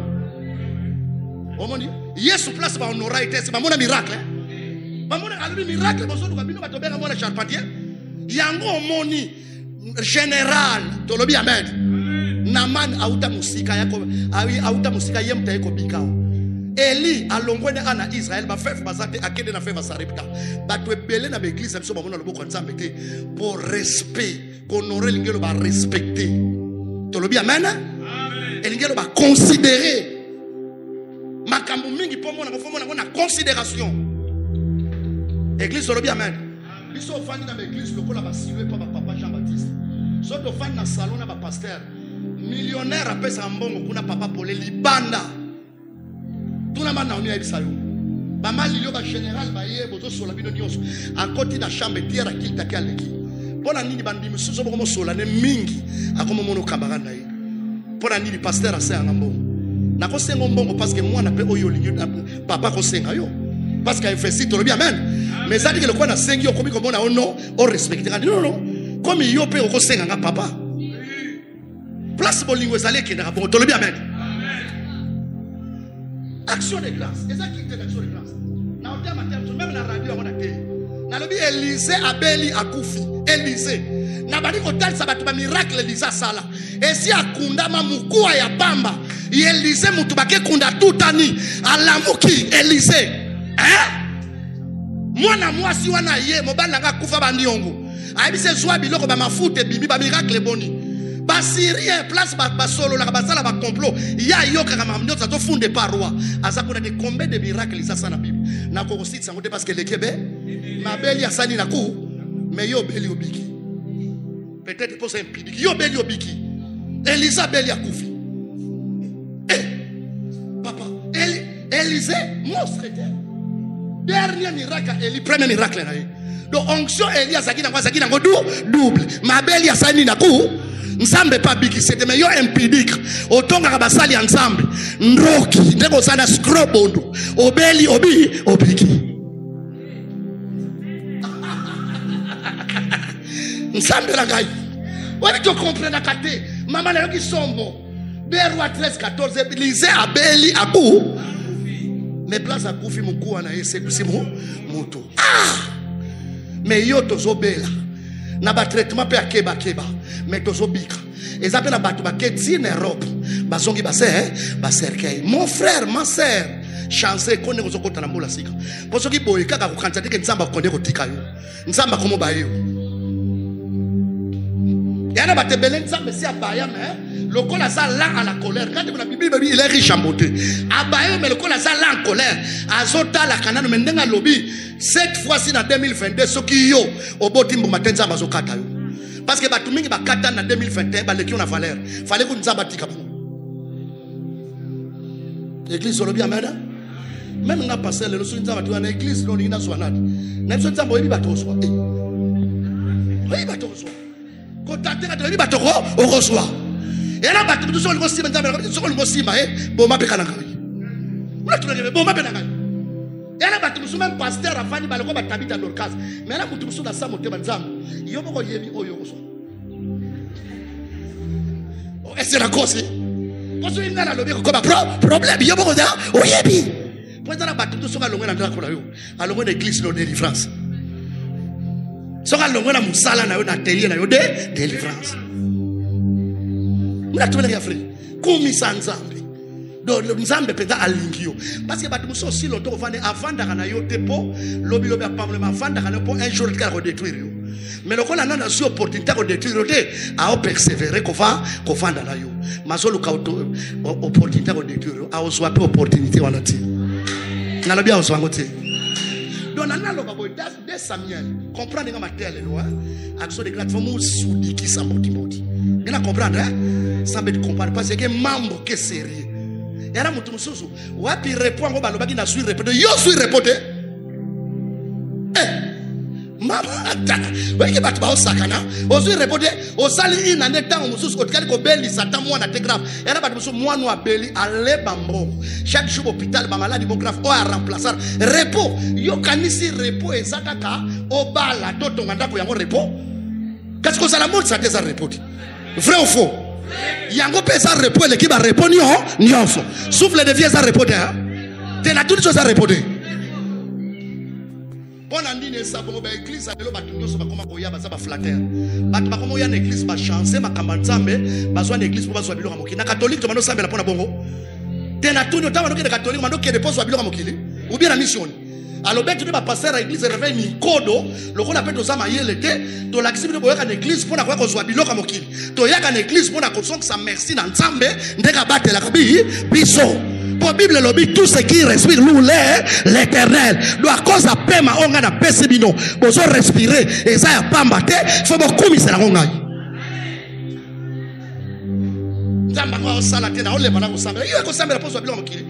o moni yesu place ba honorer ite c'est ba mona miracle ba mona alu miracle boso ko bino ba to benga mona charpentier yango moni général tolobi amen naman auta musika yako auta musika yemta yako bikao Eli alongwene ana Israël ba fef bazate akede na fef sarepta ba to ebele na église biso ba mona loboko nzambe te pour respect honorer lingelo ba respecter tolobi amen elingelo ba considérer makambo mingi po mona ko mona considération église tolobi amen biso fandi na église lokola ba silwe pa papa Jean-Baptiste soto fandi na salon na ba pasteur millionnaire apesa mbongo kuna papa pole libanda tuna mana oni ebisayo ba mali yo ba général ba ye bozo sola bino nyonso akoti na chambre tiera kilta kaleki pona nini bandi musuzo bomo sola ne mingi akomo mono kabara na ye pona nini pasteur asa ngambongo na ko sengo mbongo parce que moi na pe oyo linyo papa ko senga yo parce que FSI to bien amen mais ça dit que le quoi na sengi yo komi ko mona ono o respecter non comme yo pe ko senga nga papa place bolingo ezali ke na bon to bien amen action de grâce et ça qui est action de grâce na on terme même na radio on a té na lobi Élisée abeli akufi Élisée na bali ko talisa batu ba miracle Élisée sala et si akunda mamukua ya pamba Élisée mutu bake kunda tutani alamuki Élisée mwana mwasi wana ye mobala nga kufa bandiongo ayebise zwa biloko ba mafuta bibi ba miracle boni ba syrien place ba solo la ba sala ba complot ya yoka kama mnyo za to funde par roi azakuna de combien de miracles ça na bible na ko sitsa ngote parce que le kebe mabeli asani na ku mais yo beli obiki peut-être pour ça impidi yo beli obiki Elisa beli akufi monstre. Dernier miracle, Élie, premier miracle. Donc, onction Élie, ça qui n'a pas double. Ma belle, il y a ça, il n'a pas. Nzambe pas biki, c'était meilleur impidique. Autant que basali ensemble. Nroki, ndeko sana scrobondo. Obeli, obiki. Nzambe la gaï. Wali tu comprends la kate. Maman na yoki sombo. Berwa 13, 14, lisez Abeli, Abou. Mais place à Koufi Moukou na yese kusimu moto. Ah! Mais yo tozo bela. Na ba traitement pe akeba keba. Mais tozo bika. Et ça peut na batu ba keti na Europe. Ba zongi ba cercueil. Mon frère, ma sœur, chanceux konne ko zokota na mbola sika. Poso ki boye kaka ko kanta tike nzamba konde ko tika yo. Nzamba komo ba yo. Yana ba tebele nzamba si abaya mais le col a ça là à la colère. Quand la Bible il est riche en beauté. Abaye mais le col a ça là en colère. Azota la kanana mendenga lobby. Cette fois-ci en 2022 ce qui yo au botimbo matenza bazokata yo. Parce que batu mingi bakata na 2021 ba leki on a valeur. Fallait que nzamba tika bon. L'église lobby amena. Même on a passé le soin nzamba tu na église non ina swanat. Na so nzamba obi batoswa. Oui batoswa. Ko tateka to obi batoko o reçoit. Et là, tu as dit que tu as dit que tu as dit que tu as dit que tu as dit et là, tu as dit que pasteur a fait que tu as dit que tu as dit mais là, tu as dit que tu as dit que tu as dit que c'est la cause. Parce que tu as dit que tu as problème. Tu as dit que tu as dit que tu as dit que l'église de délivrance. Tu as dit que tu as délivrance. Muna tumele ya frère kumisa nzambe do nzambe peza alingio parce que batu muso si loto vane avanda kana yo tepo lobi apamle avanda kana po un jour ka ko détruire yo mais le kola nana si opportunité ko détruire te a persévérer ko vanda na yo mazolo ka opportunité ko détruire a oswa pe opportunité wana ti na lobi a oswa ngote donc nana lo babo de Samuel comprendre nga matele lo action de grâce faut soudi qui sa moti ngena comprendre ça veut comprendre parce que mambo que sérieux yara mutu mususu wapi répond ngo balobaki na suis répéter yo suis répéter mama ata weki batu ba osakana o suis répéter o sali ina ne temps mususu otikali ko beli satan mwana te grave yara batu mususu mwana wa beli ale bambo chaque jour hôpital ba malade grave o a remplacer repos yo kanisi repos ezakaka o bala toto nganda ko yango repos qu'est-ce que ça la mode ça te ça repos vrai ou faux? Yango pesa répondre l'équipe va répondre non faux. Souffle de vieux ça répondre t'es là toutes choses à répondre. Bon andine ça bon ba église lelo ba tunyo so ba koma koya ba ça ba flatter. Ba ba koma ya na église ba chancer ma kambanzambe ba zo na église ba zo biloko mokili. Na catholique to mano sambela pona bongo. T'es là tunyo ta mano ke catholique mano ke de poso biloko mokili. Ou bien la mission. Alors ben tu dois passer à l'église réveille mi kodo le qu'on appelle aux amayele te to l'activité de boyaka l'église pour na kwa ko zwabilo ka mokili to yaka na église pour na ko sonka sa merci na nzambe ndeka batela ka biso pour Bible lobby tout ce qui respire loue l'éternel doit cause à pema onga na pesibino bozo respirer et ça ya pamba te faut beaucoup mi sera ngai nzamba ko sala te na ole bana ko sambela yo ko sambela pour zwabilo mokili.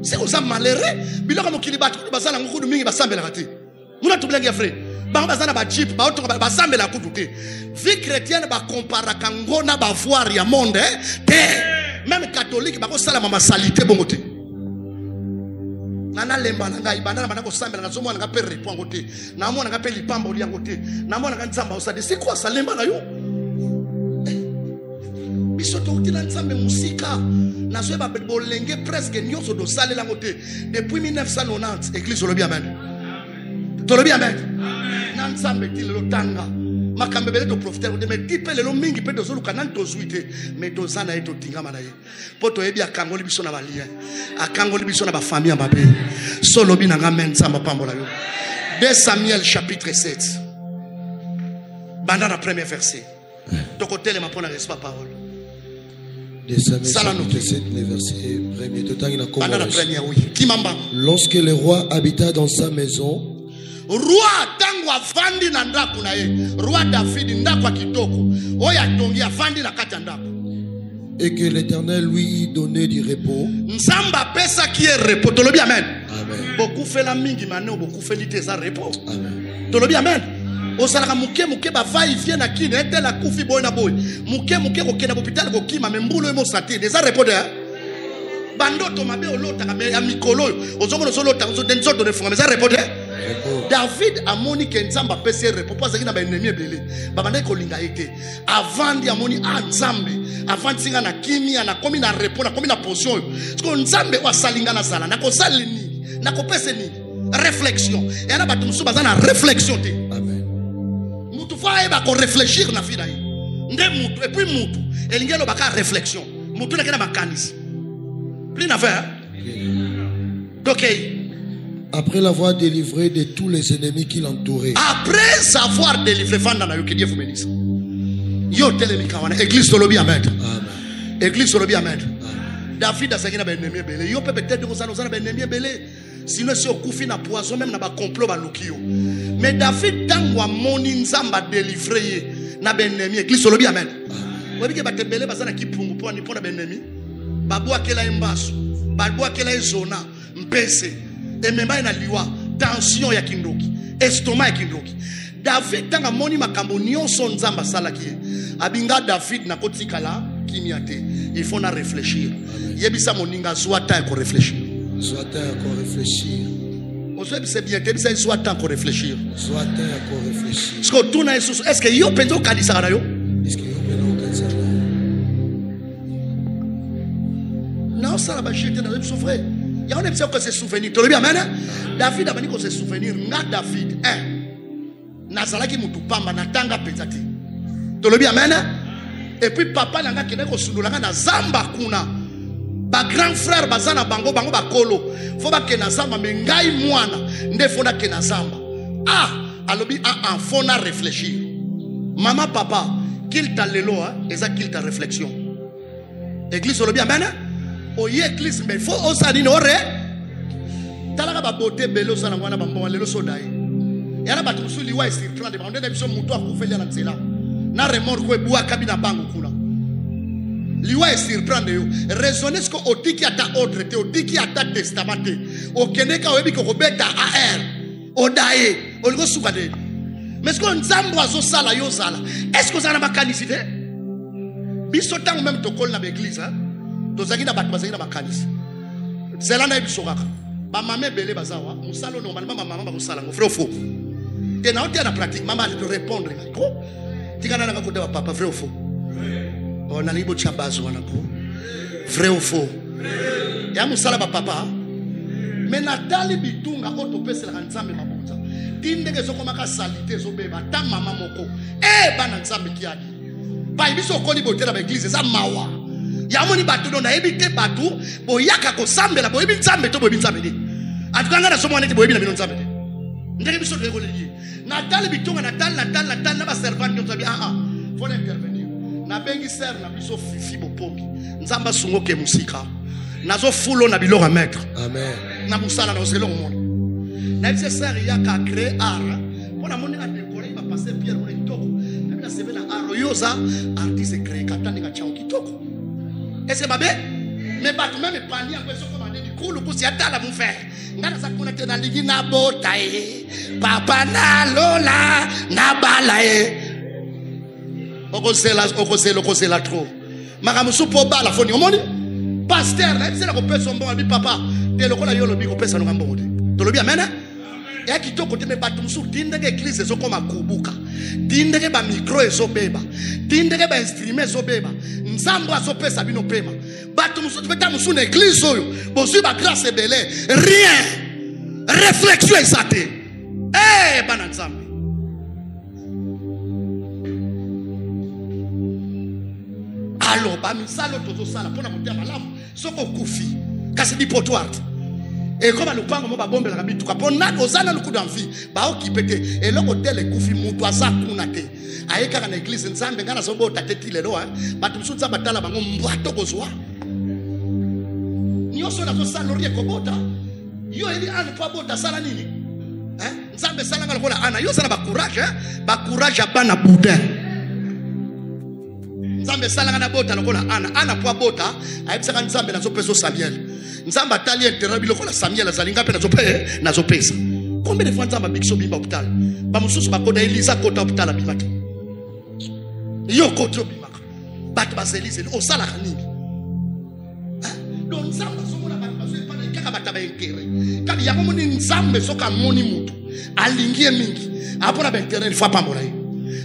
C'est comme ça malheureux. Biloko mokili batu bazana ngukudu mingi basambela kati. Muna tublangi frère. Ba bazana ba chip ba oto basambela kudu te. Vie chrétienne ba compara kango na ba voir ya monde te. Même catholique ba ko sala mama salité bongo te. Nana lemba na ngai banana bana ko sambela na zomo na pe répondre te. Na mo na pe lipamba oli yango te. Na mo na nzamba osade c'est quoi ça lemba na yo? Bisoto utila nzambe musika. Presque depuis 1990 église le bien amen to le bien amen nan sambe ti le tanga makambebele to profiter de me tipe le mingi pe to zoluka nan to zuite mais to zana eto tingama na ye poto ebi akangoli biso na ba lien akangoli biso na ba famille ambabe solo bi na ngamen samba pambola yo 2 Samuel chapitre 7 banda na premier verset to côté le mapona reçoit parole. De Samuel chapitre 7, le verset 1er. Lorsque le roi habita dans sa maison, roi tangu afandi na ndaku na ye roi David ndaku kitoko oya tongi afandi na kati ndaku Et que l'Éternel lui donnait du repos. Nzamba pesa qui est repos. Tolobi amen. Amen. Beaucoup fait la mingi maintenant, beaucoup fait l'ité ça repos. Amen. Tolobi amen. Osalaka muke ba va y vient na kine ete la kufi boy na boy. Muke ko kena hôpital ko kima membulo emo sati. Des repos de bando to mabe olota ka me amikolo. Ozomona solota ozo denzo de funga mais ça repos de David amoni ke nzamba pesa repos parce que na ba ennemi ebele. Babanda ko linga ete. Avant di amoni Nzambe. Avant singa na kimia na komi na repos na komi na potion. Parce que Nzambe wa salinga na sala na ko sali ni na ko pesa ni réflexion. Et ana batu musu bazana réflexion te. Amen. Mutu fa eba ko réfléchir na vida yi. Nde mutu et puis mutu elingelo baka réflexion. Mutu na kena makanisi. Plus na faire. Donc après l'avoir délivré de tous les ennemis qui l'entouraient. Après avoir délivré Fanda na yo que Dieu vous bénisse. Yo telemika wana église tolobi amen. Amen. Église tolobi amen. David a sakina ba ennemi belé. Yo peut-être que ça nous a ba ennemi belé. Sinon si okufi na poison même na ba complot ba lukio. Mais David tangwa moni nzamba délivré na ba ennemi église tolobi amen. Obi ke ba tembele bazana kipungu po ni po na ba ennemi. Babu akela embaso. Babu akela zona mpese. Ememba na liwa tension ya kindoki. Estomac ya kindoki. David tanga moni makambo nyonso nzamba salaki. Abinga David na kotikala kimiate. Il faut na réfléchir. Yebisa moninga soit temps pour réfléchir. Soit temps pour réfléchir. C'est bien, soit temps pour réfléchir. Soit temps pour réfléchir. Est-ce que yo penso kanisa na yo? Est-ce que yo penso kanisa na yo? Non, ça la bachete na souffrir. Il y a un épisode que c'est souvenir. Tu le bien amen. David a dit que c'est souvenir. Na David nazalaki mutu pamba na tanga pezati. Tolobi amen. Et puis papa nanga kene ko sululanga na zamba kuna. Ba grand frère bazana bango ba kolo. Faut ba ke na zamba me ngai mwana nde fona ke na zamba. Alobi faut na réfléchir. Maman papa qu'il t'a lelo eza qu'il t'a réflexion. Église tolobi amen. Oye église mais faut osani no re. Talaka ba beauté belo sana mwana ba mbonga lelo sodai. Yala batu musuli wa surprendre ba ndenda biso mutu akufeli na nzela na remorque ko bua kabina bango kuna liwa surprendre yo raisonner ce que otiki ata ordre te otiki ata testament te okeneka oyebi ko beta AR odaye oliko suka de mais ce que nzambo azo sala yo sala est-ce que ça na makanisi te biso tango même to kol na église to zaki na batu bazaki na makanisi zela na biso kaka ba mame belé bazawa musalo normalement mama ba musala ngo frère faux. Et na otia na pratique maman te répondre ko tikana na kote wa papa vrai ou faux on a libo chabazo wana ko vrai ou faux ya musala ba papa mais natali bitunga oto pesa la nzambe mabuta tindeke soko maka salite zo beba ta mama moko bana nzambe kiadi ba ibiso ko libo tela ba église za mawa ya moni batu do na ebite batu boyaka ko sambela boyebi nzambe to boyebi nzambe ni atukanga na somo neti boyebi na bino nzambe ndenge biso de ko lié Natal bitonga Natal na ba servante nyoto bi faut intervenir na bengi ser na biso fifi bopongi nzamba sungo ke musika nazo fulo na biloko maître amen na musala na oselo monde na bise ser ya ka créer art pona moni na décorer ba passer pierre pour kitoko na bila sebe na aroyosa artiste créer katani ka chao kitoko est-ce babé mais ba tout même pania ko soko mandeni kulu kusi atala mu faire ngana sa kuna tena ligi na botae papa na lola na balae okosela trop makamusu po bala foni omoni pasteur na bisela ko pesa mbongo bi papa te lokola yo lobi ko pesa no mbongo te to lobi amen ya kitoko te me batu musu tindeke église zo koma kubuka tindeke ba micro ezo beba tindeke ba instrument ezo beba nzambo azo pesa bino pema batu musu teta musu na église oyo bozu ba grâce belé rien réflexion exate bana nzambe alors ba misalo tozo sala pona motia malamu soko kufi kasi di potoir et comme le pango mo ba bombela kabitu ka pona ozana luku d'envie ba okipete et loko tele kufi mutu asa kuna te ayeka na église nzambe ngana sobo tateti lelo batu musu nzamba tala bango mbwato kozwa nyoso na zo sala rie kobota yo eli ane pa bota sala nini nzambe sala ngalo kola ana yo sala ba courage abana boudin Nzambe salanga na bota lokola ana po bota ayebisaka Nzambe nazo pesa Samuel. Nzambe atali intérêt biloko la Samuel azalinga pe nazo pesa. Combien de fois Nzambe bikso bimba hôpital? Ba mususu bakoda Elisa kota hôpital abimaka. Yo koto bimaka. Bat ba Elisa o sala nini? Donc Nzambe somona ba bazo pa kaka bataba intérêt. Kabi yango moni Nzambe soka moni mutu. Alingie mingi. Apona ba intérêt il faut pas mora.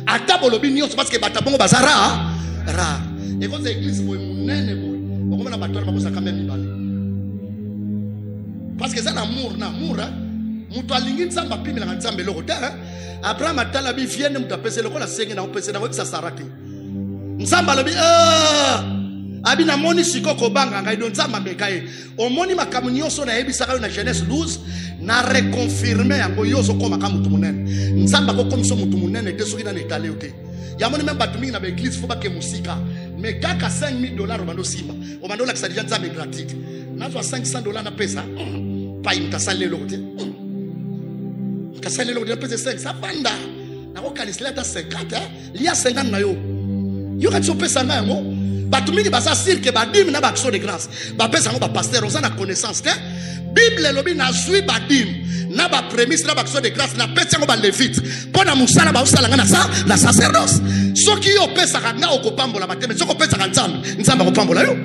Ata bolobi nyonso parce que batabongo bazara ra. Et quand l'église boy munene boy. Okoma na batwana bakosa quand même ibale. Parce que ça l'amour mutu alingi Nzambe apimela na Nzambe loko te. Abraham atala bi vienne mutu apese loko la senge na opese na webisa sarate. Nzambe alobi abi na moni sikoko banga ngai don Nzambe mekaye. Omoni makamu nyonso na yebisaka yo na Genèse 12 na reconfirmer yango yoso koma kama mutu munene. Nzambe ko komiso mutu munene te soki na netale ote. Yamoni même batu mingi na l'église faut pas que musika. Mais kaka $5,000 bando simba. O bando la kisa Nzambe gratuit. Na zo $500 na pesa. Pa imtasale lokote. Kasale lokote pesa 5 ça banda. Na ko kanisela ta 50 liya 50 na yo. Yo ka pesa na yango. Batu mingi basa cirque badim na ba action de grâce. Ba pesa ngo ba pasteur on a connaissance te. Bible lobi na sui badim na ba prémisse na ba action de grâce na pesa ngo ba levite. Pona musala ba usala ngana sa la sacerdoce. Soki yo pesa nga okopambola bateme soko pesa Nzambe okopambola yo.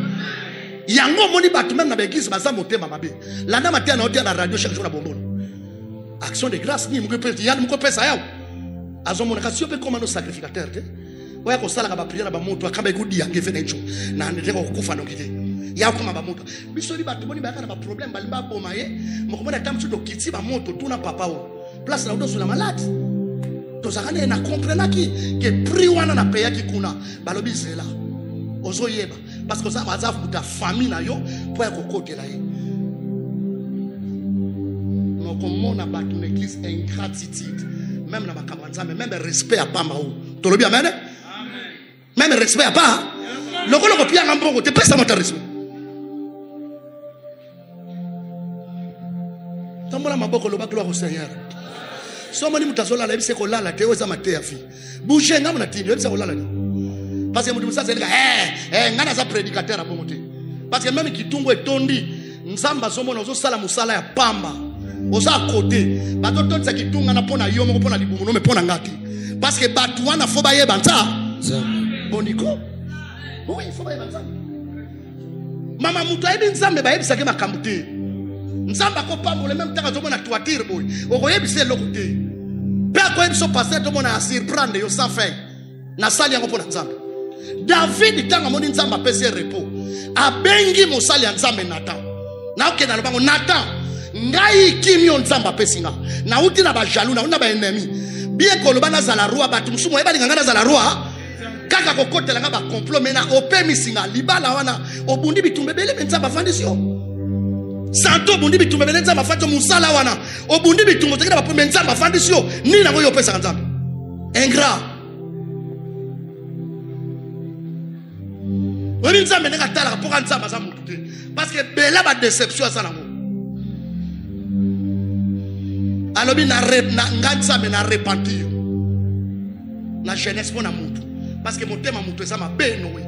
Yango moni batu même na l'église baza motema mabe. La na matin na na radio chaque jour na bombono. Action de grâce ni mko pesa ya mko pesa yao. Azomona kasi yo pe comme no sacrificateur te. Oya ko sala ka ba prière ba moto akamba ikudi yange fe na ncho. Na ndeko kukufa no kite. Ya kuma ba moto. Biso li batu boni ba kana ba problème ba limba boma ye. Moko mona tamsu to kiti ba moto tuna papa o. Place na udo la malade. Tozakane na comprendre que prix wana na paye ki kuna balobi zela ozoyeba parce que ça baza futa famille na yo pour ekokotela ye no komona ba tu l'église ingratitude même na makambo Nzambe même respect à pamba o tolobi amen même respect à pas lokolo ko pia ngambongo te pesa mota respect tambola maboko lo ba gloire au Seigneur. Somoni mutazola la bise ko lala te oza mate ya fi. Bouger ngamu na tindi bise ko lala ni. Parce que mutu musa zelika ngana za prédicateur a bongote. Parce que même kitungo etondi Nzamba somona ozo sala musala ya pamba. Oza côté. Bato tonza kitunga na pona yo moko pona libumu no me pona ngati. Parce que batu wana fo ba yeba nza. Boniko. Oui, fo ba yeba nza. Mama mutu ayebi Nzambe ba yebisa ke makambu te. Nzamba ko pambola même taka zomona toiture boy okoyebise lokote pe ko ebiso passer to mona surprendre yo sans fin na sali yango pona Nzambe. David tanga moni Nzamba pese repos abengi mosali ya Nzambe Nathan na oke na lobango Nathan ngai kimio Nzamba pesinga na uti na ba jaloux na una ba ennemi bien ko lobana za la roi batu musumo yeba linganga za la roi kaka kokotela nga ba complot mena opemisinga libala wana obundi bitumbe bele Nzamba fandisio Santo bundi bitumbe benza mafato musala wana obundi bitumbe tekela ba benza mafandisio ni na ngoyo pesa Nzambe ingrat woni Nzambe ndeka tala pour Nzamba za mutu te parce que bela ba déception ça nango alobi na Nzambe na repentir na jeunesse pona mutu parce que motema mutu eza mabeno we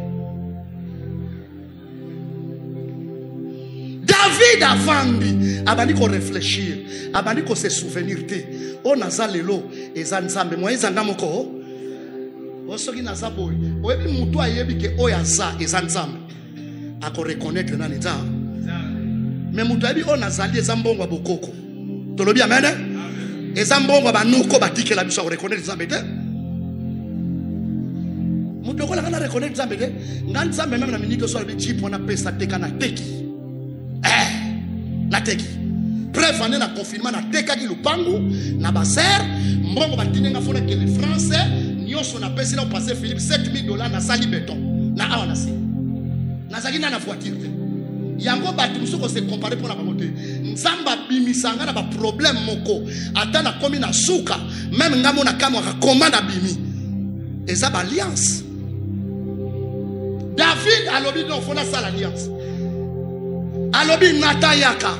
David avandi abandi ko réfléchir abandi ko se souvenir te on aza lelo eza Nzambe mo eza ngamoko osoki naza boy oyebi mutu ayebi ke oyaza eza Nzambe ako reconnaître na nza mais mutu ayebi on azali eza mbongo bokoko tolobi amen eza mbongo banuko batikela biso ko reconnaître Nzambe te mutu ko la kana reconnaître Nzambe te Nzambe même na minute so bi chip on pesa teka na teki na teki preuve ane na confinement na teka ki lupangu na baser mbongo batinenga fona ke le français nyoso na pesi na passer Philippe $7,000 na sali béton na awa na si na zakina na voiture te yango batu musuko se comparer pour na bamote Nzamba bimisanga na ba problème moko ata na komi na suka même ngamo na kamo ka commande bimi eza ba alliance David alobi no fona sala alliance alobi natayaka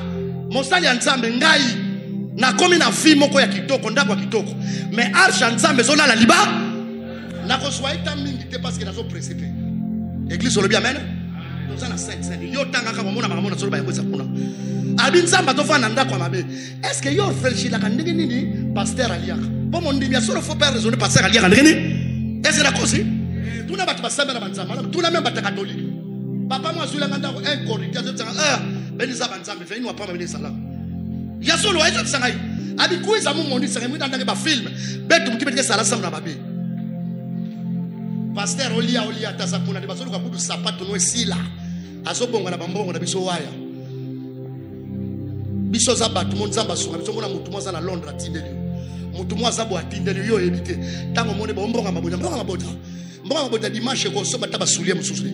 mosali ya Nzambe ngai na komi na vie moko ya kitoko ndako ya kitoko mais arche Nzambe zona la liba Na ko soit ta mingi te parce que nazo précipé. Église le bien amen. Nous en a 5 yo tanga ka mona mona solo ba yako sakuna. Abi nzamba to fa nanda kwa mabe. Est-ce que yo réfléchir la ndenge nini pasteur aliaka? Bon mon dit bien solo faut pas raisonner pasteur aliaka ndenge nini? Est-ce la cause? Tout na batu basamba na banzamba. Tout na même batu catholique. Papa moi sur la nganda ko un corridor zo tsanga benisa banzamba fe ino pa mabele sala. Ya solo ayo tsanga. Abi kuiza mu mondi tsanga mu ndanga ba film. Betu mutibete sala samna babe. Pasteur olia tasakuna de basolo ka kudu sapato no esila. Azobonga na bambongo na biso waya. Biso za batu monzamba sunga biso mona mutu mwaza na Londres atindeli. Mutu mwaza bo atindeli yo ebite. Tango mone bombonga mabota. Mbonga mabota dimanche ko so bataba soulier mususu.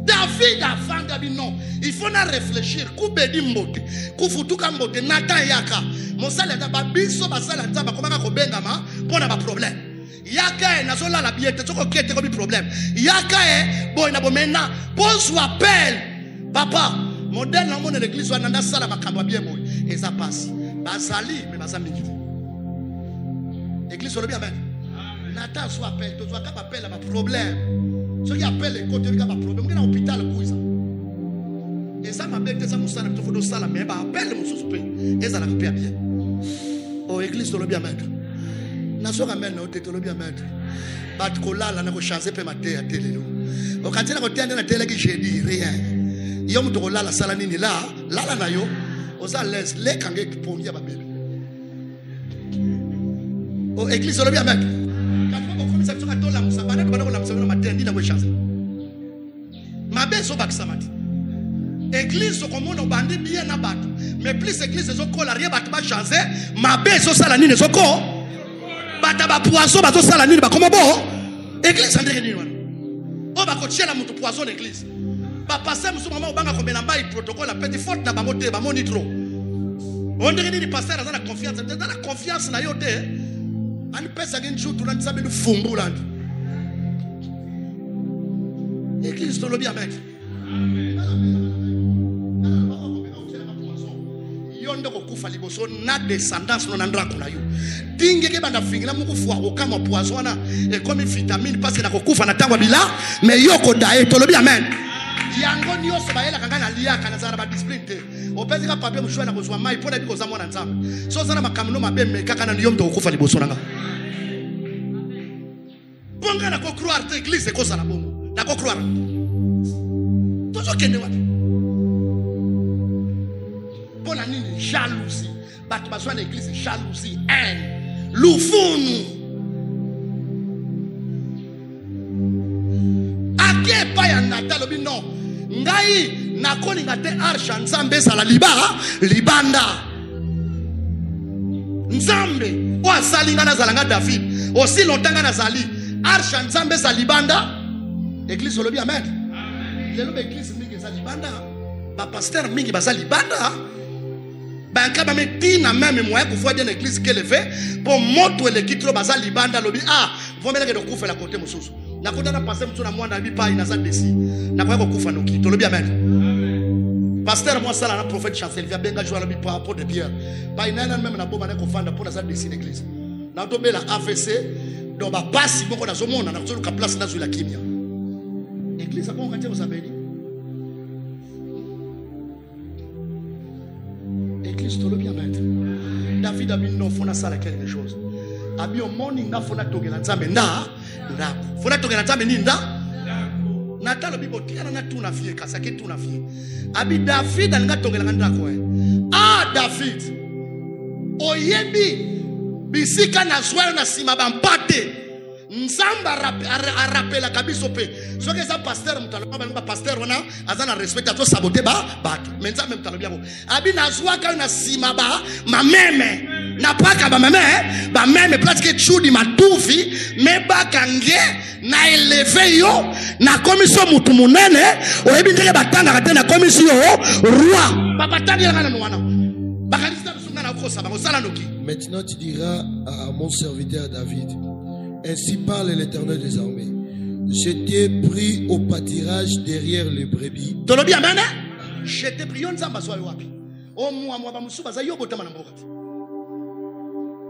David a vendu non. Il faut na réfléchir. Kubedi mbote. Kufutuka mbote. Natan yaka. Mosala na babiso basala nzamba komaka kobengama pona ba problème. Yaka e nazola la biete toko kete ko bi problème. Yaka e boy na bomena pose ou appel. Papa, modèle na mona l'église wa nanda sala makambo bien boy. Et ça passe. Bazali mais bazami kiti. Église le bien amen. Natan soit appel, to soit ka appel à ma problème. Ceux qui appellent les côtés, ils ont un problème. Ils ont un hôpital. Et ça m'a dit que ça m'a dit ça mais appelle mon suspect. Et ça l'a fait bien. Oh, église, tu l'as bien mettre. N'a pas ramène, tu l'as bien mettre. Bat kola, là, n'a pas changé pour ma télé à télé. Au quand tu as retenu la télé, j'ai dit rien. Yom tu kola la salanine là, là, na yo. Aux à l'aise, les kangé pour y avoir bébé. Oh, église, tu l'as bien mettre. Église comme on bandi bien na bato mais plus église zo kola rien bato ba changer mabe zo sala nini zo ko bata ba poisson ba zo sala nini ba comme bon église ndenge nini wana o ba ko tiela mutu poisson l'église ba passer musu mama obanga ko melamba i protocole petit faute na bango te ba moni trop on ndenge nini pasteur azana confiance dans la confiance na yo te ani pesa ngin jour tuna nsabe lu fumbula église to lo bien mettre yondo ko kufa liboso na descendance no nandra kuna yo dinge ke banda fingila mukufu wa kama poison na et comme vitamine parce que na ko kufa na tangwa bila mais yoko dae to lo bien amen yango nyoso bayela kanga na liaka na zara ba discipline te opezi ka papier mushwa na kozwa mai pona biko za mwana nzambe so zana makamno mabeme kaka na yomdo ko kufa liboso nanga bonga na ko croire te église ko sala bongo na ko croire toujours kende wapi pona nini jalousie batu bazwa na église jalousie haine lufunu ake pa ya natalo bino ngai nakolinga te arche nzambe sala libanda nzambe o asalinga na zalanga David aussi longtemps na zali arche nzambe sa libanda église olobi amen lelo ba église mingi za libanda ba pasteur mingi ba za libanda ba nkaba metina même moyen pour faire une église qu'elle fait pour moto le kitro ba za libanda lobi vomela ke dokufa la côté mususu na kota na pasteur mutu na mwana bi pa ina za desi na kwa kufa no kito lobi amen pasteur moi sala na prophète chancel via benga joie lobi pa pour de pierre ba ina même na bomba na ko fanda pour na za desi l'église na to bela AVC donc ba pasi boko na zomona na ko place na zo la kimia église bon quand vous avez dit église to lo bien mettre David a mis non fona sala quelque chose abi au morning na fona togela nzambe nda fona togela nzambe ni nda natalo bibo tiana na tuna fie kasake tuna fie abi David alinga togela nda ko David oyebi bisika na zwela na sima bampate nzamba rappela kabiso pe soki eza pasteur mutaloba ba pasteur wana azana respect to saboter ba bato menza même talobia ko abi nazwaka na sima ba mameme na paka ba meme presque chudi matufi me bakange na eleve yo na commission mutu munene oyebi ndenge batanga kate na commission roi papa tanga ngana no wana bakalisa sunga na kosa ba osala noki. Maintenant tu diras à mon serviteur David, ainsi parle l'Éternel des armées. Je t'ai pris au pâturage derrière les brebis. Tolobi amen. Je t'ai pris on zamba so wapi. O moi ba musuba za yobo tama na mboka.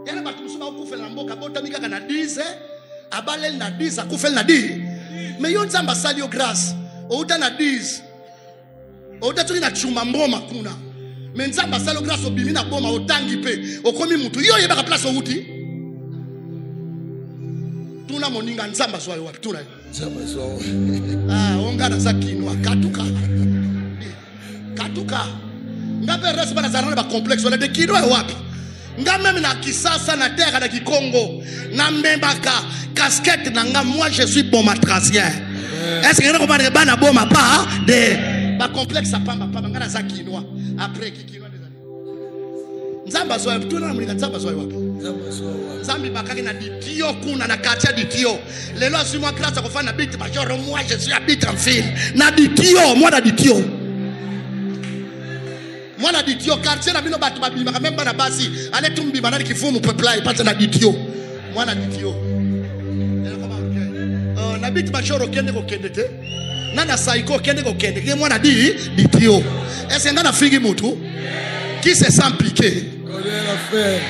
Yana ba musuba ba kufela na mboka botami kaka na 10 abalel na 10 akufela na 10 mais yo nzamba sali yo grâce outa na 10 outa toki na chuma mboma kuna mais nzamba sali yo grâce obimi na boma otangi pe okomi mutu yo yebaka place outi tuna moninga nzamba zwa yo wapi tuna nzamba zwa ongana za kinwa katuka ngape reste bana za ba complexe wala de kinwa wapi nga même na Kisasa na terre na Kikongo na mbembaka casquette na nga moi je suis bon matracien est-ce que vous comprenez bana boma pas de ba complexe pamba nga na za kinwa après kinwa des années nzamba zo tout na mlinga nzamba zo wapi nzambi bakaki na ditio kuna na quartier ditio lelo asimo grâce ko fa na bit major moi je suis habite en ville na ditio moi na ditio moi na ditio quartier na bino batu babima même bana basi ale tumbi banali kifumu peuple ipata na ditio moi na ditio na bit major okende ko kende te na saiko okende ko kende ke moi na ditio est-ce que ngana figi mutu qui se sent piqué connaît l'affaire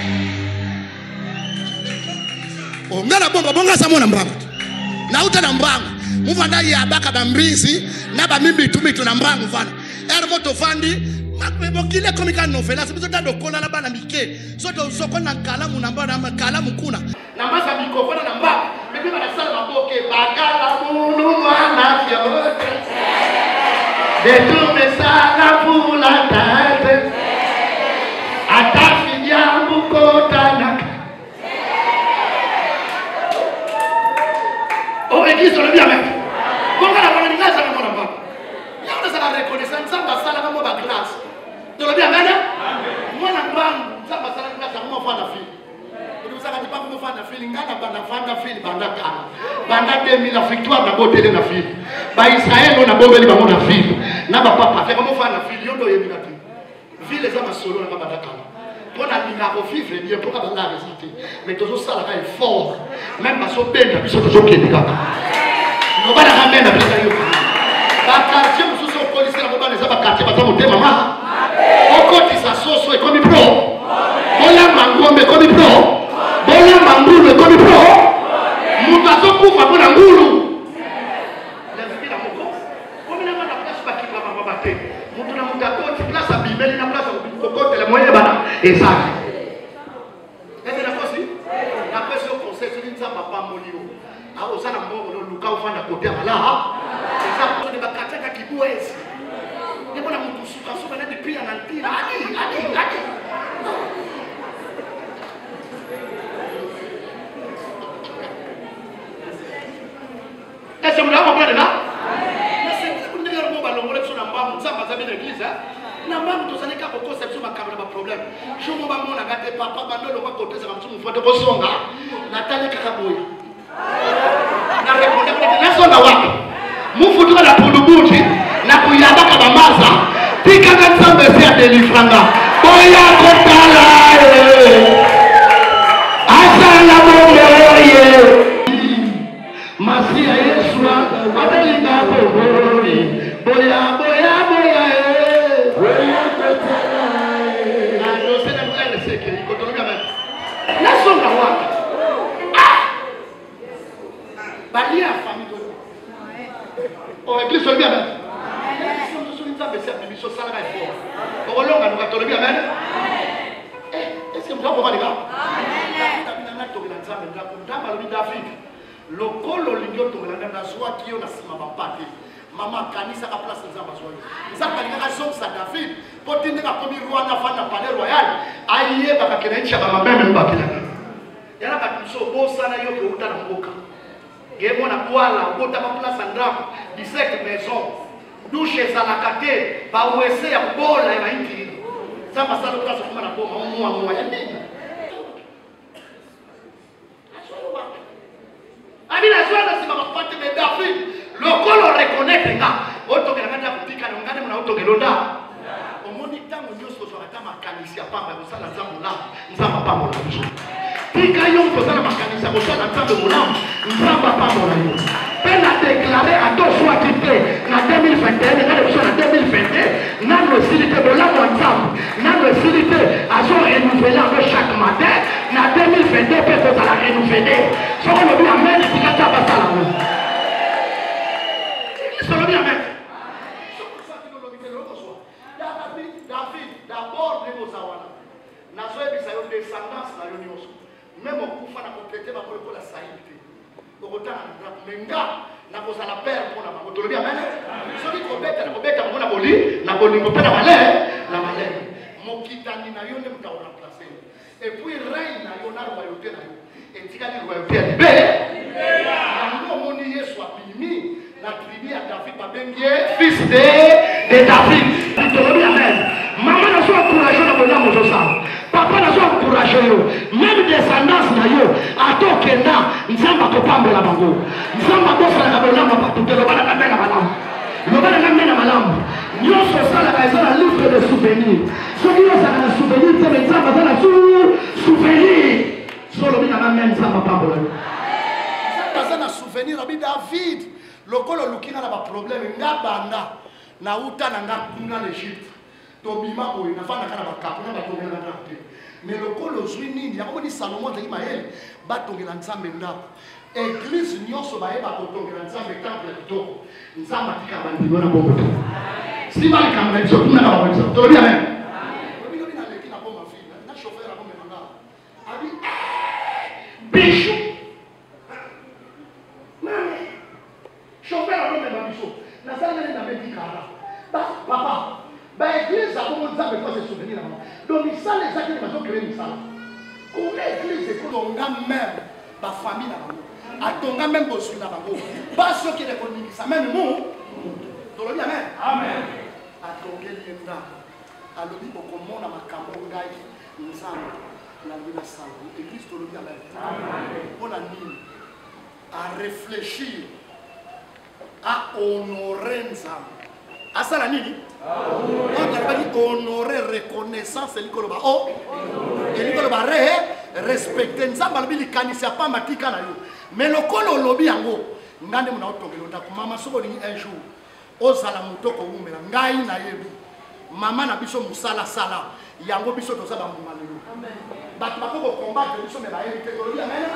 ngana bonga sa mona mbanga na uta na mbanga muvanda ya baka bambizi na bamimbi tumitu na mbanga mvana moto fandi makbokile komika novela sibizo tando kona na bana mike soto soko na kalamu na mbana na kalamu kuna na mbasa mikofona na mbanga bibi bana sala maboke bagala munu mwana fiote de tume sana pula tate atafi jambu kotana église on le bien même bon quand on a grâce à mon enfant il y a ça la reconnaissance ça va ça la mo ba grâce on le bien même moi na mbang ça va ça la grâce à mon enfant la fille on ça ka pas mo fa na fille ngana bana fanda fille banda kala banda 2000 la victoire na botele na fille ba Israël on a bombeli ba mon fille na ba papa fait comment fa na fille yondo yebi na tu ville les hommes solo na banda kala on a mis la vivre bien pour avoir la résulté mais toujours ça là est fort même pas so ben na biso toujours qui kaka no bana ramena na biso yo ba quartier mususu police na bana za ba quartier ba tamu tema ma okoti sa soso e komi pro bola mangombe komi pro bola mangulu komi pro mutazo kufa bona ngulu la vivre la moko komi na bana place ba kipa ba bate mutu na mutakoti place abimeli na place kokote la moyenne bana exact est-ce la cosa la question conseil sur nzamba pa molio a osana mbongo no luka ufanda kotea mala exact on ba kataka kibwezi ni bona mtu suka suka na pia na ntira adi est-ce que vous l'avez compris là c'est que vous devez remonter le mot sur la mbamba nzamba za bien église na mbamu tozalika ko conception makabla ba problème jomo ba mona gate papa bandolo ba koteza ka mtumu foto ko songa natali kaka boy na rekonda ko na songa wapi mufutu na pulubuti na kuyamba ka bamaza tika na nzambe sia delifranga boya kotala asala boye masia Yesu adalinga bobori boya balia famille oh église le bien même nous sommes tous les gens qui sont ça là fort on longa nous va bien même est-ce que vous avez les gars David lokolo lingio to na zwa kio na sima bapate mama kanisa ka place nzamba zwa nzamba linga zonsa David potinde ka komi Rwanda fana palais royal aye baka kenaisha ba mabeme mbakila yana batuso bosana yo ke utana mboka ngemo na kwala ukota ba place ndako 17 maison douche za la kate ba wese ya bola ya inki samba sana place kuma na boma mwa ya nini Amina zwana sima mapate me David lokolo reconnaître nga oto ke ngana kupika na ngane mna oto gelonda omoni tango nyoso so atama kanisa pamba kusala nzambo na nzamba pamba na biso tika yo kusala makanisa kusala nzambo na nzamba pamba na yo peine à déclarer à toi soit quitté en 2021, en 2022, n'a possibilité de la ensemble, n'a possibilité à se renouveler chaque matin, en 2022, peut-être à la renouveler. Si on le dit amen, il faut que ça passe à la main. Si on le dit amen. David, d'abord, les Mozawana. Nazoebisa yo descendance na yo nyonso. Même okufa na compléter ba ko la saïdité. Okotana na menga na kozala père pour na bango. Tolobi amen. Soki kobeta mona boli na bolingo pe na malé. Mokitani na yo ne muta remplacer. Et puis règne na yo na royauté na yo. Etikali royauté ya be. Yango moni Yesu abimi la tribu à David babengie fils de David. Tolobi amen. Maman n'a pas encouragé dans mon âme aujourd'hui. Papa n'a pas encouragé. Même descendance n'a eu. À toi qui est là, nous sommes pas capables de la bango. Nous sommes pas capables de la bango. Nous sommes pas capables de la bango. Nous sommes pas capables de la bango. Nous sommes pas capables de la livre de souvenirs. Ceux qui ont un souvenir, c'est les gens qui ont un souvenir. Sur le bien, même ça va pas bon. Ça n'a souvenir. David, le col looking à la problème. Ngabana, Nauta, Nangakuna, l'Égypte. Tobima oyo na fana kana bakapona batongela na te mais le kolo zwi nini yango ni Salomon de Imael batongela nzambe ndako église nyonso baye batongela nzambe temple kitoko nzamba tika bandino na bongo si bali kamera zo tuna na bongo to bien même bino bina leki na bongo fille na chauffeur na bongo na abi bicho mame chauffeur na bongo bicho na sala na medikara papa l'église a commencé à me faire souvenir. Donc, il s'est les acquis de façon que les salles. Pour l'église, c'est qu'on a même ma famille là-bas. À ton gars même besoin là-bas. Pas ceux qui les ça même nous. Tu le dis amen. Amen. À ton gars là, à l'objet pour qu'on monte à ma camonga, nous sommes la vie de la salle. L'église, tu le dis amen. On a mis à réfléchir, à honorer nous. À ça la nuit. On a dit honorer, reconnaissance, et l'icône oh, et l'icône respecter. Nous avons dit qu'il n'y a pas matika na yo. Mais le col lobby yango, n'ande mon auto que l'on maman sobo un jour. O sala mutoko umela ngai na yebi. Maman na biso musala sala. Yango biso to saba mumalelo. Amen. Bat bako combattre biso me ba hérité ko lobby amen.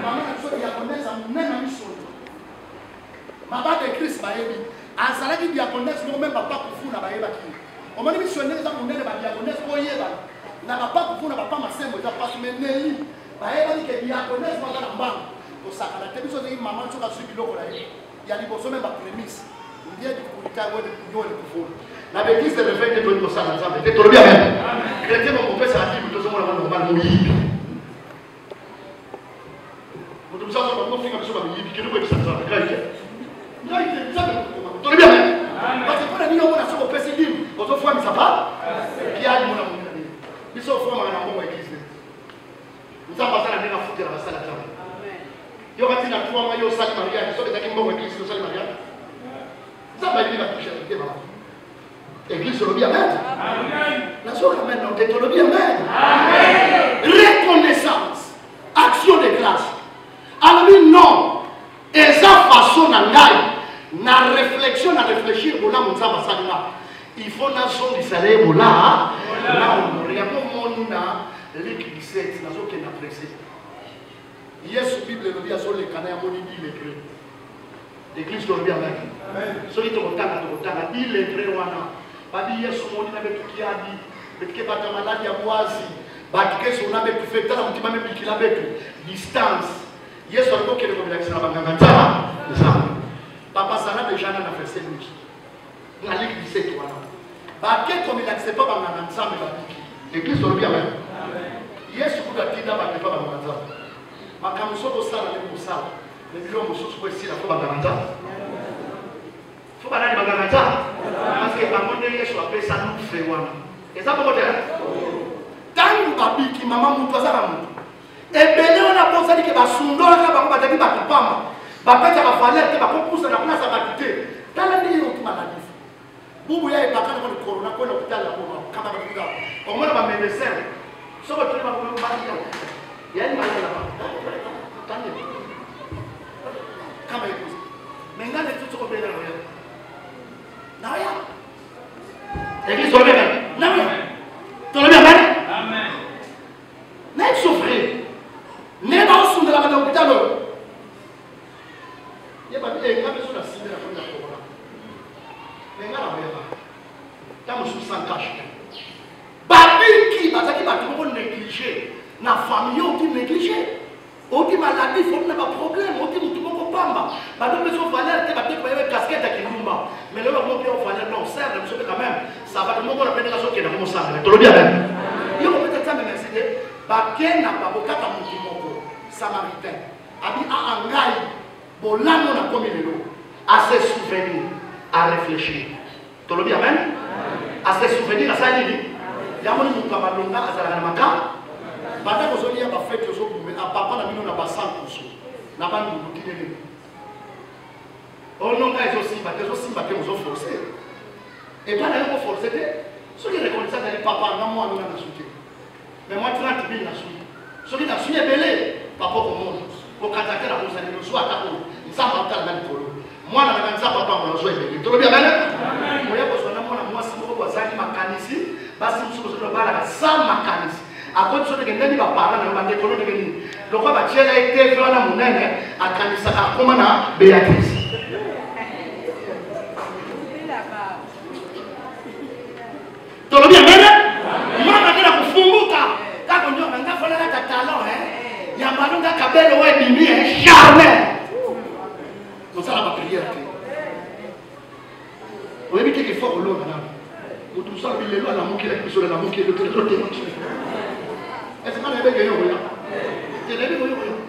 Maman na biso ya connaître munena biso. Maman de Christ ba yebi. Azala ki diaconesse no même papa kufu na bayeba ki. On m'a dit missionnaire za munene ba diaconesse ko yeba. Na papa kufu na papa masembo za passe meneli. Bayeba ni ke diaconesse mo za mbanga. Ko sakala te biso ze maman so ka su biloko la ye. Ya liboso même ba prémisse. Ndiye di kulita wo de yo le kufu. Na l'église de réveil de to sala nzambe. Te to bien même. Chrétien mo pesa la Bible to zo mo na normal mo yibi. Mo to biso so mo finga biso ba yibi ke no ko bisa nzambe. Grazie. Tu le bien même. Parce que quand on a sur le PC, on se voit, mais ça va. Qui a dit mon amour. Ils sont formés dans la église. Nous avons passé la même foutre dans la salle. Il y aura une fois, il y a un salle mariage. Ils sont des bonnes églises, le salle mariage. Ça va être la prochaine église sur le bien même. La soirée maintenant, tu es sur le bien même. Reconnaissance. Action de grâce. Alors, non. Et ça façon à l'ail. Na réflexion, na réfléchir, on a mon zamba salina. Il faut na son d'Israël, on a, on a mon na Luc 17, na zo qui n'a pressé. Yes, Bible le dit à son les canards, on dit il est prêt. L'église doit bien avec. Celui qui t'entend, il est prêt, on a. Pas dit yes, on dit avec tout qui a dit, mais qui va ta maladie à boisi, bah qui est son avec tout fait, on dit même qu'il a avec distance. Yes, on a qui est le problème, c'est la banque. Papa Sana déjà n'a fait ses nuits. La Ligue 17 voilà. Bah comme il n'accepte pas dans l'ensemble l'église doit bien même. Yes, vous avez dit là pas dans l'ensemble. Ma camuso au sala les pour ça. Les bilans muso pour ici la fois dans l'ensemble. Faut pas aller dans l'ensemble. Parce que par contre yes on appelle ça nous fait wana. Et ça pour dire. Tant babi qui maman muto za ramu. Et belé on a pensé que ba sundola ka ba ba ba papa. Bapeta ba valette ba pousse na place à quitter. Tala ni yo maladie. Bubu ya ibaka na corona ko l'hôpital la pour kama ba kuda. Au moins ba médecin. So ba tuli ba ko ba ya. Ya ni malala ba. Tande. Kama iko. Église, tu le bien. Non, tu le bien. Amen. N'est-ce souffrir. N'est pas au son de la madame hôpital. Il n'y a pas de besoin de signer la première fois. Mais il y a la meilleure. Quand je suis sans cache. Babi qui va négliger. La famille qui négligé. Qui maladie, il faut pas de problème. Qui ne peut pas pas de besoin de valeur. Tu vas te faire une casquette à Kinumba. Mais là, on va faire non, certes, quand même. Ça va demander la pénétration qui est dans mon sang. Tu le dis bien. Il y a peut-être ça, mais merci. Baken n'a pas beaucoup de monde. Samaritain. Abi a engaï. Bon, là, on a commis le lot. À se souvenir, à réfléchir. Tu le dis bien. À se souvenir, à ça, il dit. Il y a un monde qui va malonga, à ça, la maca. Pendant que vous avez fait que vous avez papa, on a 100%. N'a pas de oh non, ils aussi, ils ont forcé. Et quand ils ont forcé, ceux qui reconnaissent ça, ils papa, non, moi, nous avons soutenu. Mais moi, 30 000, je suis. Ceux qui ont suivi, belé, papa, pour moi. Pour contacter la bourse, nous sommes à Tako. Nous sommes à Tako. Moi, je suis à papa, je suis à Tako. Tu le bien, bien? Moi, je suis à moi, si vous avez un mécanicien, parce que vous avez sans mécanicien. À cause de ce que vous avez parlé, vous avez dit, donc, on va tirer la idée de la monnaie à Kanisa, à Komana, Béatrice. Tu le bien, bien? Moi, je suis à Kufunguka. Quand on dit, on a fait un talent, il y a un ballon qui a jamais. Donc, ça, la prière. Vous avez dit qu'il faut que l'eau, madame. Vous tout ça, il est là, l'amour qui est sur l'amour qui est le plus de est-ce qu'on a bien gagné au voyage? Tu l'as vu au voyage?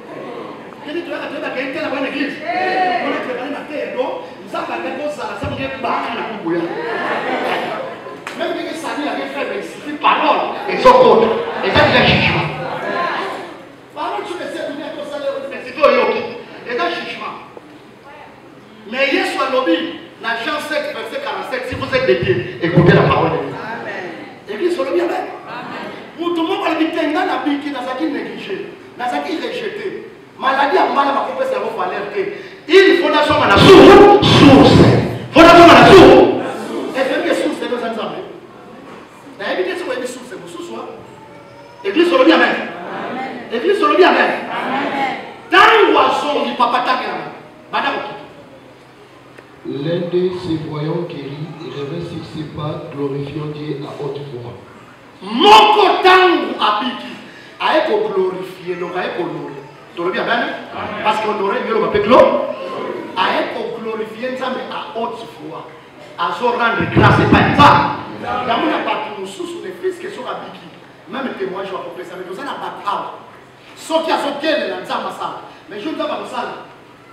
Tu as dit, tu as gagné la bonne église. On a préparé ma terre, donc, nous avons fait comme ça, ça veut dire battre la coupe. Même si ça dit la vie fait, mais il suffit de parole, et son compte. Et ça, c'est un jugement. Parole sur les sept minutes, ça, c'est tout, et c'est un jugement. Mais hier soit lobby, la Jean 7, verset 47, si vous êtes dédiés, écoutez la parole de Dieu. Église sur le bien, bien. Tout le monde va dire que la vie qui n'a pas négligé, n'a pas rejeté. Maladie à mal, ma compétence, il faut alerter. Il faut la somme à la source. Il faut la somme à la source. Et c'est une source de nos ensembles. La vie qui est une source, c'est une source. Église sur le bien, même. Église sur le bien, même. Dans le oiseau, il papa taguer. L'un de ses voyants guéris revint sur ses pas, glorifiant Dieu à haute voix. Mon tangu abiki a glorifié, donc a honoré. Tu le bien, parce qu'on aurait mieux le papier a glorifié à haute voix. À se rendre grâce et pas ça. Il y a un pas de sous les fils qui sont abiki. Même les témoins, je vais apporter ça, mais nous allons pas. Sauf qu'il y a ce qu'elle est dans la salle. Mais je ne vais pas dans la salle.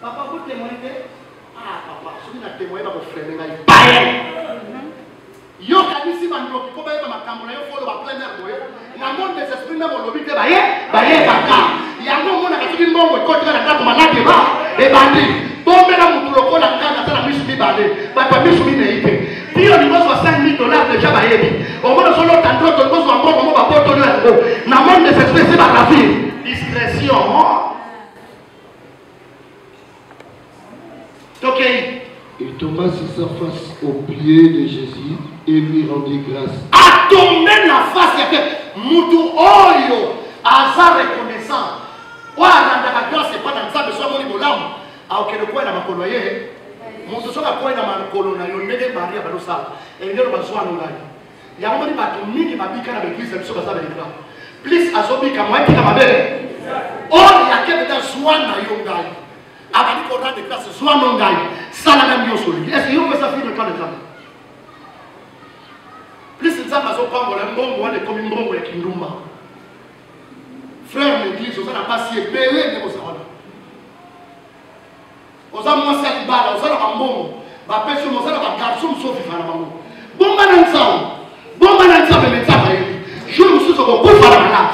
Papa, vous témoignez? Ah, papa, je vais témoigner pour frère. Yo kanisi bandro ko ba ma kambola yo folo ba plein air boye na monde des esprits na mo lobi te ba ye kaka ya ngo mona ka tuki mbongo ko tira na ko manake ba e bandi bombe na mutu lokola kana tala misu mi bale ba pa misu mi ne ite pio ni bozo $5,000 déjà ba yebi o mo solo tantro to bozo mbongo mo ba poto lo ngo na monde des esprits ba rafi discrétion OK. Il tomba sur sa face aux pieds de Jésus et lui rendit grâce. A tombé la face de Moutou Oyo, Aza reconnaissant. Ouah, la grâce, c'est pas dans ça, mais soit mon libolam. Alors que le point n'a pas coloyé. Mon soeur a point dans ma colonne, il y a des barrières à l'ossal. Et il y a des besoins au lac. Il y a un moment où il y a une église, elle se passe avec là. Plus à Zobi, comme moi, qui m'a belle. Oh, il y a quelqu'un qui soit dans Yongai. Avant qu'on rende grâce, soit non gagne. Ça la même chose. Est-ce que vous pouvez s'afficher le temps de ça? Plus de ça, parce qu'on parle de bon, on est comme une bombe avec une rumba. Frère l'église, on n'a pas si épelé de vos salons. On a moins cette balle, on a un bon. Ma personne, on a un garçon, sauf qu'il fait un bon. Bon, man, ça. Bon, man, ça, mais ça, je me suis dit, on peut faire la malade.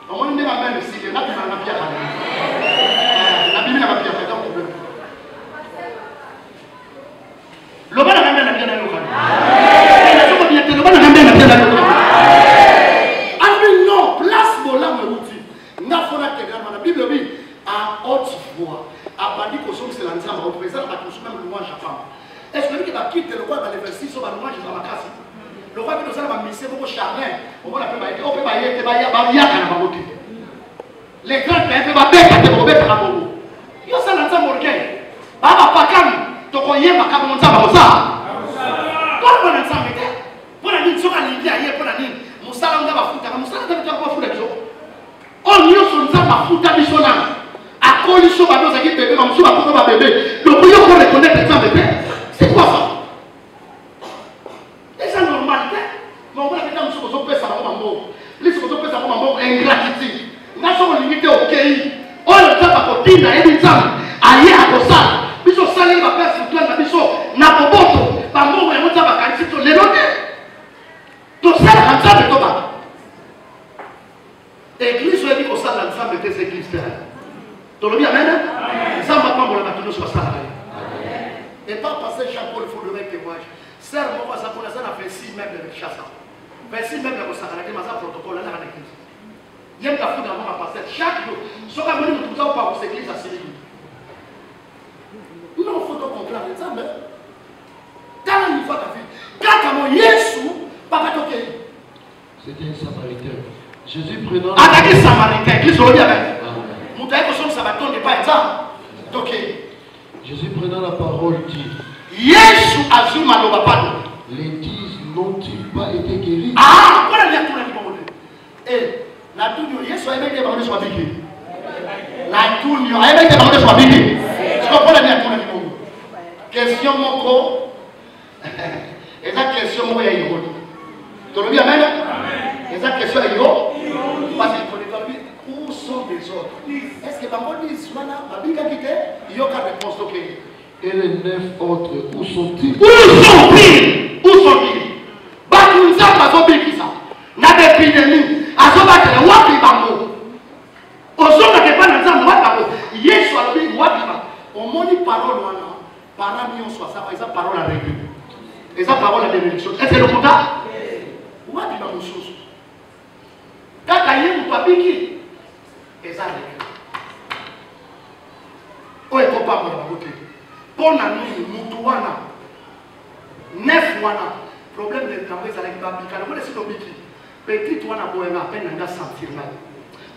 On va dire, ma mère, si il y a une pierre à la le bon a bien la bien local. Le bon a bien la bien local. Alors non, place bola me outil. N'a fona que la Bible dit à haute voix. A bandi ko som c'est l'ensemble représente la consommer le moi Japon. Est-ce que tu vas quitter le roi dans les versets sur le mange dans ma casse? Le roi qui nous a mis beaucoup charnel, on va l'appeler, on peut pas y aller, les grands peuvent pas mettre à Bobo. Il y a ça dans le morgue. Baba Pakam, Tokoye Makam Monza. Pour le ensemble, pour la ligne sur la ligne, pour la ligne, Moussala va foutre, Moussala va foutre les autres. On y a son zamba foutre à Bissonam. À quoi sur ma dose à qui bébé, ma moussa va pour bébé. Le bouillon qu'on reconnaît les gens bébé. C'est quoi ça? C'est ça normal, mais on va la mettre sur son père, ça va m'en les sur son père, ça va m'en ingratitude. Nous sommes limités au pays. On le fait à côté, il y a des gens. Aïe à Kosa. Biso Salim va faire sur toi, Biso Napoboto. Par moment, on va faire sur les notes. Tout ça, comme ça, c'est toi. Église, on dit qu'on s'en a l'ensemble des églises. Tu le dis, amen? Ça va pas pour la matinée sur ça. Et pas passer chaque fois, il faut le témoignage. Serre, moi, ça pour la salle, a fait 6 mètres de chasse. 26 mètres de Kosa, il y a un protocole là dans l'église. Il y a un fou dans mon pasteur. Chaque jour, ce qu'on a dit, tout ça, par cette église à Syrie. Non, il faut comprendre ça, mais dans le niveau de la vie, quand Jésus, papa toqué. C'était un samaritain. Jésus prenant. Attaqué samaritain, Christ le dit avec. Nous avons que son sabaton n'est pas ça. Toqué. Jésus prenant la parole dit. Jésus a vu ma lobapado. Les 10 n'ont-ils pas été guéris? Ah, voilà, il y a tout le monde. Et la tournure, Jésus a aimé des paroles sur la Bible. La tournure, a aimé des paroles sur la Bible. Tu comprends la bien tout le monde. Question moko. Et la question moi est ironique. Tu le dis amen? Et la question est ironique. Parce qu'il faut les dire où sont les autres. Est-ce que maman dit la Bible a quitté? Il y a aucune réponse. Et les 9 autres, où sont-ils? Où sont-ils? Où sont-ils? Bakunza bazobikisa. Na épidémie. Azobatele wapi bango. Ozonga ke pas na nzambe wapi bango. Yesu alobi wapi bango. On moni parole wana. Parole nyonso ça par exemple parole à règle. Et ça parole à bénédiction. Est-ce que le contact? Wapi bango soso. Kaka ye mutu abiki. Eza règle. Oye ko pa mo bango te. Pona nini mutu wana. 9 wana. Problème de travail ça avec babika. Le c'est tobiki. Petit wana boyenga peine nga sentir là.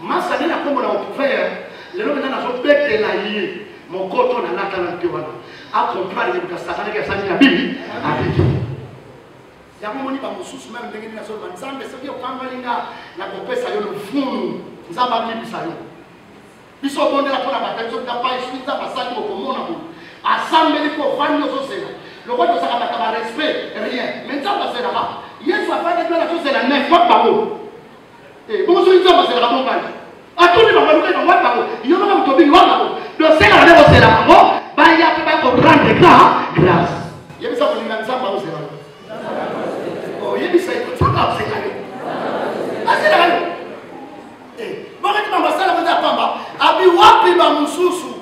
Masa nina kombo na ouvert. Le nom na zo bete la yé. Mon coton na la talente wana. A comprendre que ça ça que ça ni la Bible. Abiki. Ya mo ni ba mususu même ndenge na so banzambe so yo kambalinga na kopesa yo no funu. Nzamba ni bisayo. Biso bonde la pona ba tenzo da pa iswiza basaki ko mona ko. Assemblée ko vanyo so sela. Le roi de Sarabaka va respect, rien. Maintenant, c'est là-bas. Hier, ça va être la chose, c'est la 9 fois par an. Et comment se dit ça, c'est la bonne balle. À tous les moments, il y a un par an. Il y a un tobi, il y a un par an. Le Seigneur, c'est la mort. Il y a un rendre grâce. Il y a ça, on dit, ça, c'est là. Oh, il y a ça, c'est là. Ah, c'est là. Eh, bon, quand tu m'as ça, on va pamba. Abi wapi ba mususu.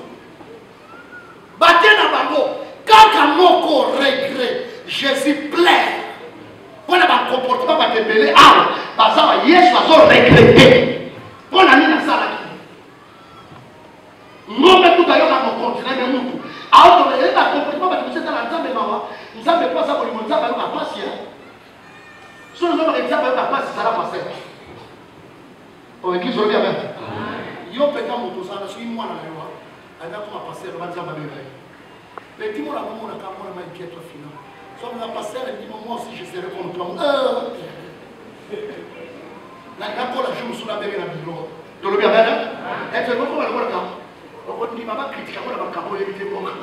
Batena bango. Quand moko regret, Jésus plaît. Pour le comportement va te mêler à parce que Yesu a regretté. Pour la nina sala qui. Nous mettons d'ailleurs dans mon continent de nous. Alors le comportement va te mêler dans la nzambe maman. Nous avons pas ça pour le monde ça va pas passer. Si nous avons exemple va pas passer ça va passer. Au église on dit amen. Yo peut-être mon tout ça suis moi na loi. Ada comment passer le nzambe va. Mais dis-moi la maman, on a quand même un inquiète au final. Soit on a passé, elle dit, moi aussi je serai contre toi. La pour la joue sous la bébé la bureau. Tu le bien, hein? Et tu veux qu'on va le voir. On va dire, maman critique, on va le éviter pour le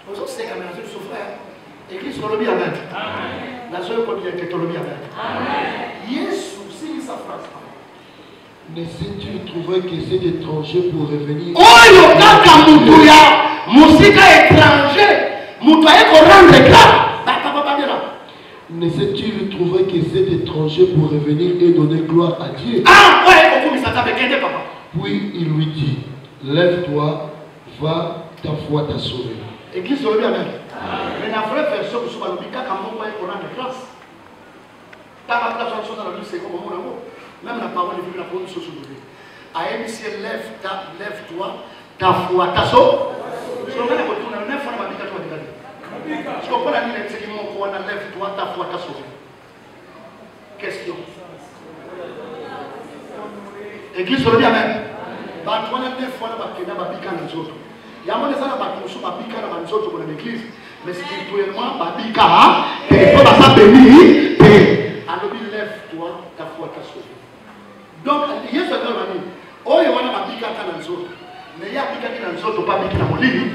vous autres, c'est quand même la seule souffrance. Église, tu le bien, hein? La seule qu'on dit que tu le bien, hein? Jésus, c'est sa phrase. Mais si tu trouverais que cet étranger pour revenir. Oh, yo, kaka mutuya, musika étranger, mutuya ko rendre grâce. Mais si tu trouverais que cet étranger pour revenir et donner gloire à Dieu. Ah, ouais, beaucoup ça t'avait aidé, papa. Puis il lui dit, lève-toi, va, ta foi t'a sauvé. Église, sur le bien même. Mais la vraie version que sur le bika, quand on va rendre grâce. T'as ma place dans la vie, c'est comme mon amour. Même la parole est venue la parole sur le à émission lève-toi, ta foi, ta sauve. Sur le même côté, on a 9 Question, pour la nuit, c'est qu'on enlève toi, ta foi, ta sauvé. Question. Église, on dit Amen. Bah, toi, on a des fois, on a des autres. Il y a des gens qui ont dans l'église, mais spirituellement, babika, et toi, ça béni, et alors, lève-toi, ta foi, ta sauvé. Donc, il y a ce que l'on dit. Oh, il y a des babika dans les autres. Mais il y a des babika dans les autres, pas babika dans l'église.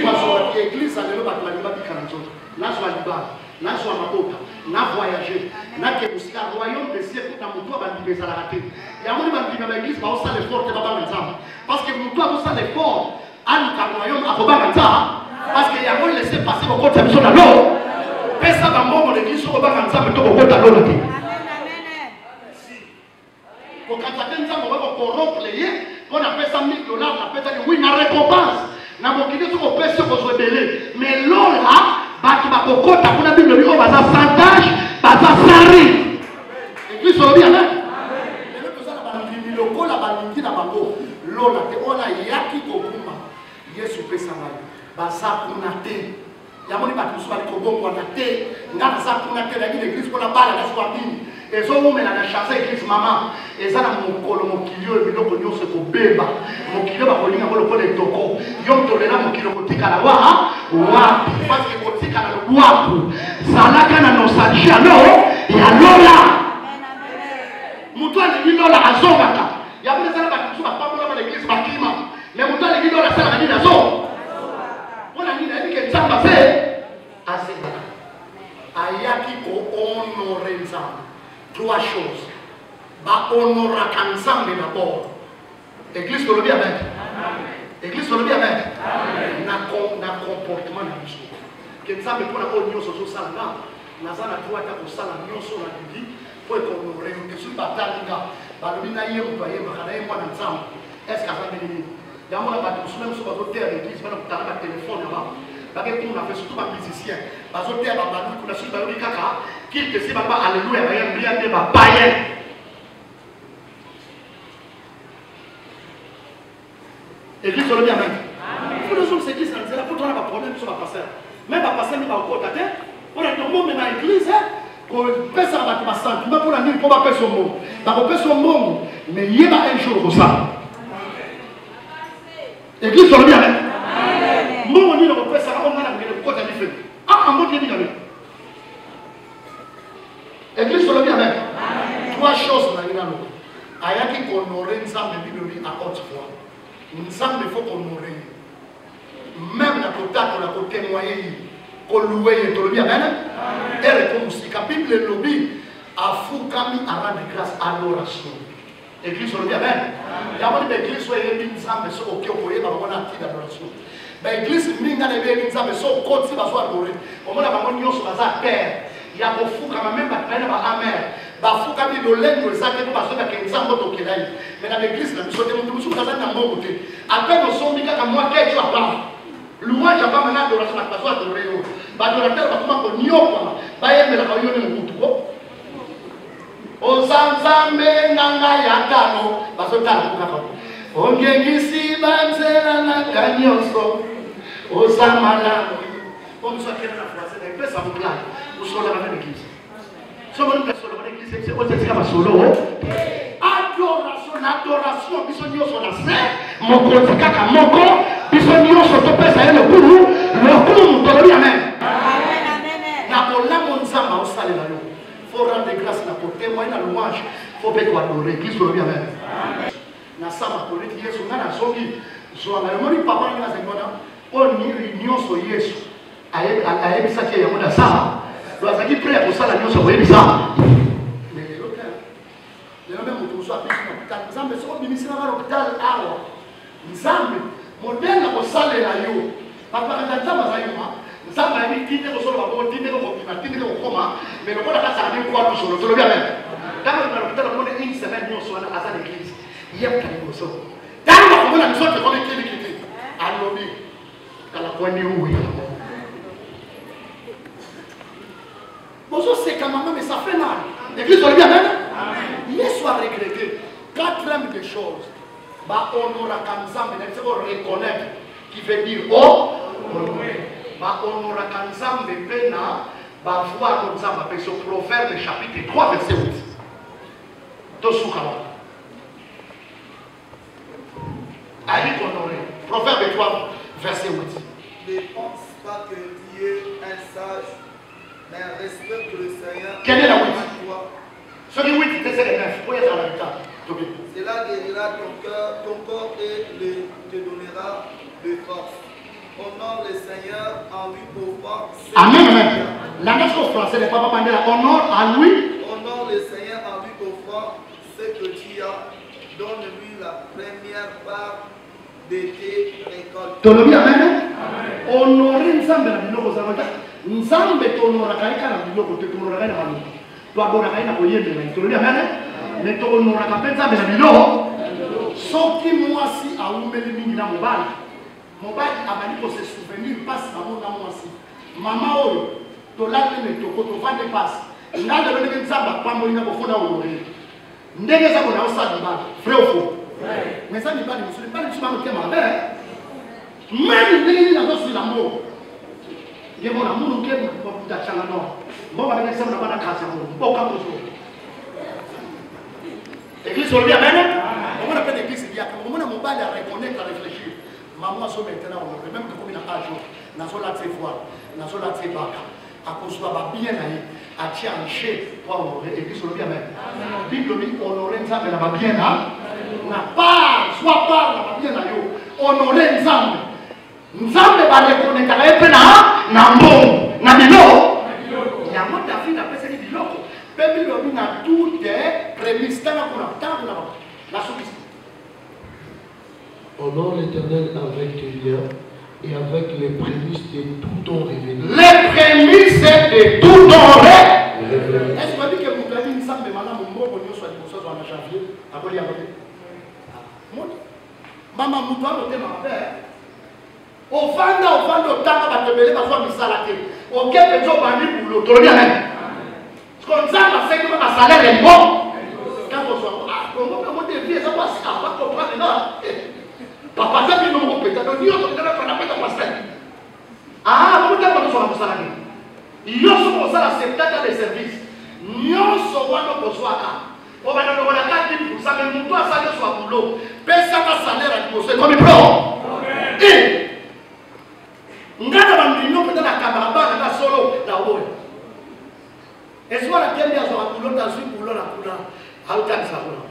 Parce que l'église, ça ne veut pas que babika dans les autres. Là, soit libre. Là, soit ma boca, n'a voyagé, n'a que aussi le royaume de Dieu pour mon toit, va dire ça la raté. Il y a un moment qui dans l'église, va aussi l'effort que va pas ensemble. Parce que mon toit, va l'effort, à notre royaume, à Boba Ganza, parce qu'il y a un laissé passer au côté de son allo. Mais ça va mort l'église sur Boba Ganza, plutôt au côté de l'eau. Pour quand ça vient, on va corrompre les yeux, on appelle ça $1000, on appelle ça oui, la récompense. N'a mon guide sur le péché pour se rebeller. Mais l'eau là, batu bakokota kuna Bible liko baza santage baza sari église olobi amen lelo tozala bandimi lokola balingi na bango lola te ona yaki kokuma Yesu pesa ngai baza kuna te yamoni batu mosusu bali kobongwana te nga baza kuna te nayaki l'église mpona bala na swa bini ezomela na chanse église mama eza na mokolo mokili oyo biloko nyonso ekobeba mokili oyo bakolinga ngo lokola etoko yo tolela mokili okotikala wapi parce kotikala wapu zalaka na nostalgie alo ya lola moto alingi lola azongaka yango ezala bato mosusu bapambolaka na église bakima mais moto alingi lola asalaka nini azo mpona nini ayebike nzambe aze azengaka ayaki kohonore nzambe. Trois choses. Ba honoraka nzambe d'abord. Église que le bien avec. Église que le bien avec. Na comportement na biso. Que nzambe pona ko nyonso so sala na zana droit ya ko sala nyonso na bibi pour ko honorer que sur batalinga ba lobi na yemo ba yemo kana yemo na nzambe. Est-ce que ça veut dire ya mona ba tous même so ba ko terre église ba ko tala ba téléphone là. Ba ke pour na fait surtout ba musicien. Ba so terre ba ba ko na sur ba lobi kaka qu'il te sait pas alléluia rien bien de ma païen. Église sur le bien même. Pour les autres églises, c'est là pour toi pas problème sur ma pasteur. Même pas pasteur ni pas au côté. Pour être monde même à l'église, qu'on peut ça va te sentiment pour la nuit pour pas faire son monde. Pas pour faire son monde, mais il y a un jour comme ça. Église sur le bien même. Mon on dit on peut ça on a le côté différent. Ah en mode bien avec. Église sur le bien avec. Trois choses dans l'île. Ayaki honorer nzambe bibi à haute voix. Nzambe faut honorer. Même la côté qu'on a témoigné, qu'on louait tout le bien amen. Et répond aussi la Bible le lobby a foukami à rendre grâce à l'oration. Église sur le bien amen. Il y a une église où il y a une nzambe sur au cœur pour y avoir un acte d'adoration. Mais l'église minga ne veut une nzambe sur côté si va soit adoré. Au moins la maman nyos va sa terre. Il y a beaucoup de même pas de amer. Bafuka bi do lengo zake ko basoka ke nzambo to kelai. Mais dans l'église na biso te mutu kaza na mbongo te. Après no sombi kaka moi kejo apa. Louange apa mana adoration na baso adoré yo. Ba adorateur ba kuma ko nyoko ba yemela ka yone mutu ko. O sanzambe nanga yakano baso tala ko. O ngengisi banzela na kanyoso. O samala. Comme ça qu'elle a fait c'est un peu ça vous là. Vous serez dans la même église. Sommes nous personne dans l'église c'est aussi comme solo. Adoration biso nyonso na se mokonzi kaka moko biso nyonso topesa le kulu tolobi amen. Na kolamo nzamba osalela yo. Faut rendre grâce na pour témoigner la louange. Faut peut adorer église tolobi amen. Na sama koleti Yesu ngana songi zo na moni papa ngana zengona oni nyonso Yesu ayebisaki yango na sama lwazaki prêt à kosala nyonso koyebisa lelo mpe moto mosu apesi na hôpital nzambe soko obimisina na hôpital awa nzambe modele na kosalela yo bapakaka nzambe aza yoma nzambe ayebi tinde kosoloba bongo tinde kokobima tinde kokoma mais lokola kasala ni kwatu solo tolobi amen ntango na hôpital omone une semaine nyonso wana aza na église yebka liboso ntango bakomona biso tekomi kilikiti alobi kala kwani uwi bonjour c'est quand même mais ça fait mal l'église tolobi amen. Yesu a regretté quatrième des choses. Bah honora kanzambe, c'est pour reconnaître qui veut dire oh honorer. bahonoraka nzambe mpe na bavoi to nzambe ape so Proverbe chapitre 3 verset 8 tosuka wana ali honoré Proverbe 3 verset 8 Ne pense pas que tu es un sage, mais respecte le Seigneur. Quel est la 8? Toi. Ce qui est 8, c'est le 9. Pour y être dans la victoire. Cela guérira ton corps et te donnera de force. Honore le Seigneur en lui offrant. Amen, amen. La nation française n'est pas demandé la honore à lui. Honore le Seigneur en lui offrant ce que tu as. Donne-lui la première part de tes récoltes. Tolobi amen. Honorer nzambe na biloko zalaka. Nzambe tonoraka eka na biloko te tonoraka na maloko. To adoraka na koyembela. Tolobi amen. Mais tonoraka mpe nzambe na biloko. Soki mwasi aumeli mingi na mobali. Mobali abali ko se souvenir passe na mona mwasi. Mama oyo tolali ne toko to vande passe. Nganda loleke nzamba pamoli na kofuna honorer. Ndenge za kona osala baba. Vrai ou faux? Mais ça n'est pas de monsieur, pas de monsieur qui m'a fait. Même les gens qui sont l'amour. Il y a mon amour qui est pour ta changa non. Bon, on va dire ça, on va pas casser amour. Bon, comme ça. L'église aujourd'hui amen. On va appeler l'église il y a comme on a mon bal à reconnaître à réfléchir. Maman so maintenant on même que comme il a pas jour. Na so la tsefoa, na so la tsebaka. À cause de la bien à tiancher pour honorer l'église aujourd'hui amen. Bible dit honorer ça mais la bien là. Na part, soit part na babia na yo honorer nzambe nzambe ba reconnaître epe na mbongo na biloko ya mo David apesa ni biloko pe biloko na tout est prémisse tana kuna tana la soumise. Honore l'Éternel avec tes liens et avec les prémices de tout ton revenu. Les prémices de tout ton revenu. Est-ce que dit que vous avez une nzambe mana mbongo nyoso ali koso na janvier akoli akoli Mama mutu amotema mabe ovanda otanga batebele bazwa misala te okepe nzo bandi bulo tolobi amen nzambe asengi ba salaire bon quand on comment devient ça passe à pas comprendre là papa ça bino mo peta do dio to tena na peta pasteur mo tanga to so musala ni yo so ko sala septata de service nyonso wana kozwaka on va donner la carte pour ça mais mutu asali so bulo pesa ka salaire à poser comme pro et ngana bambino peut na kababa na solo na oboy et soit la kende azo bulo dans une bulo na kula au kan sa bulo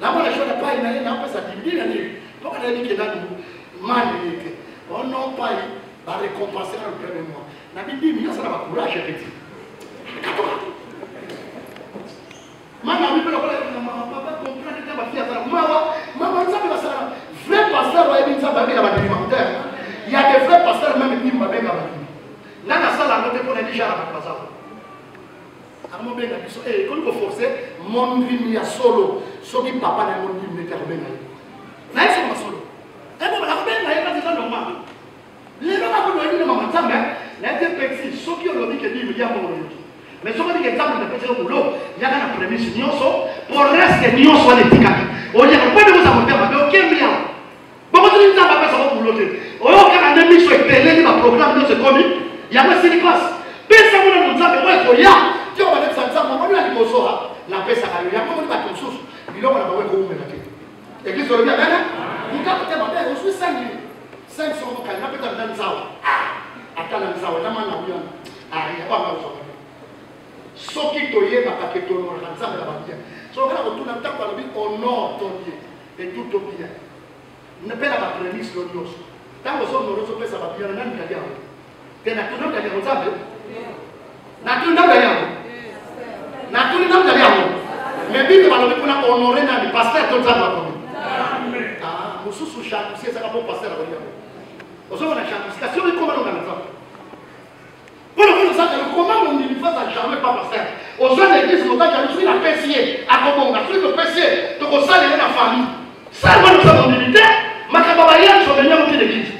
la mona shona pa ina na pesa dibili na ni pour que ni kena ni mali ke on non pas va récompenser le premier mois na bibi mi ça va courage petit Mama bibi na papa comprendre que ma fille a maman ça va ça vrai pasteur wa ebinza babela ba alimentaire il y a des vrais pasteurs même qui m'abenga ba na na sala note pour déjà na pasteur amo benga biso quand il faut forcer mon vie ya solo soki papa na mon vie meta ko benga na eso ma solo bon la benga ya pas normal les gens ko do ni mama tamba na te petit soki on dit que dit il y a mon mais ce qu'on dit exemple de petit boulot il y a la prémisse nyonso pour reste nyonso à l'étiquette on dit qu'on peut nous avoir mais aucun bien beaucoup de gens pas ça boulot on quand on mis sur télé ni programme de ce commis il y a pas si classe pesa mona nzambe wa ko ya tu va mettre ça nzambe mona ni kosoa na pesa ka ya mona ba konsusu biloko na ba ko umela te église ole bien bana muka te ba on suis 500 ka na peta dans nzawa atala nzawa na mana uya ya ba ma so soki toyebaka ke tonoraka nzambe na babia sokala kotuna ntango alobi honore ton dieu et tout ton bien mpe na baprémisse lo nyonso ntango osonoro ozopesa babia na nani kali yango te natuni ndali yango nzambe natuni ndali yango natuni ndali yango mais bible balobi mpona honore nani paster to nzambe akomi mosusu chankusi ezaka mpo paster akoli yango ozomona chankusi kasi oyo ekomana na nzambe. Comment on dit ça jamais pas passer aux jeunes d'église on a je suis la pessier à Kobonga je suis le pessier donc on sale la famille ça va nous avons milité ma kabaya sont venus au l'église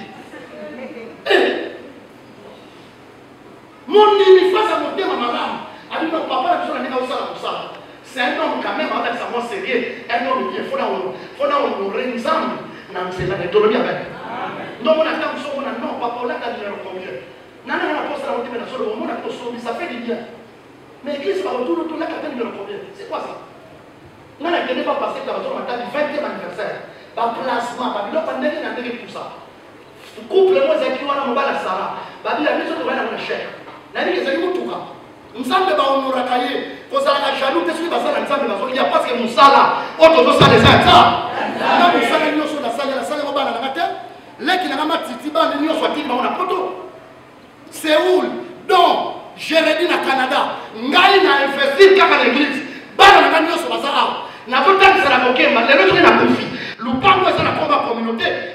mon nini face à mon thème madame a dit non papa la personne n'a pas ça c'est un homme quand même avec sa voix sérieux un homme qui est faut dans on rensemble dans c'est la théologie avec Donc, on attend que non, papa, on a numéro combien. Non, ça fait du bien. Mais l'église va retourner tout là, numéro combien. C'est quoi ça? Non, elle n'est pas passée dans le 20e anniversaire. Par placement, par bilan, pas de tout ça. Couple, moi, c'est qui va la Sarah. Babi, la maison de la chère. La vie, c'est tout cas. Nous sommes des barons de la cahier. Pour ça, la jaloux, qu'est-ce qui va faire la salle? Il n'y a pas que mon sala. Autre chose, ça les a. Là, nous sommes sur la salle de la matin. Là, qui n'a pas de titiba, nous sommes dans la photo. Séoul, donc, Jérémy na Canada. Ngai n'a investi qu'à l'église. Bana na nous sur la salle. Na voté que ça la moqué, mais les autres n'a pas fait. Le pas moi, c'est la combat communauté.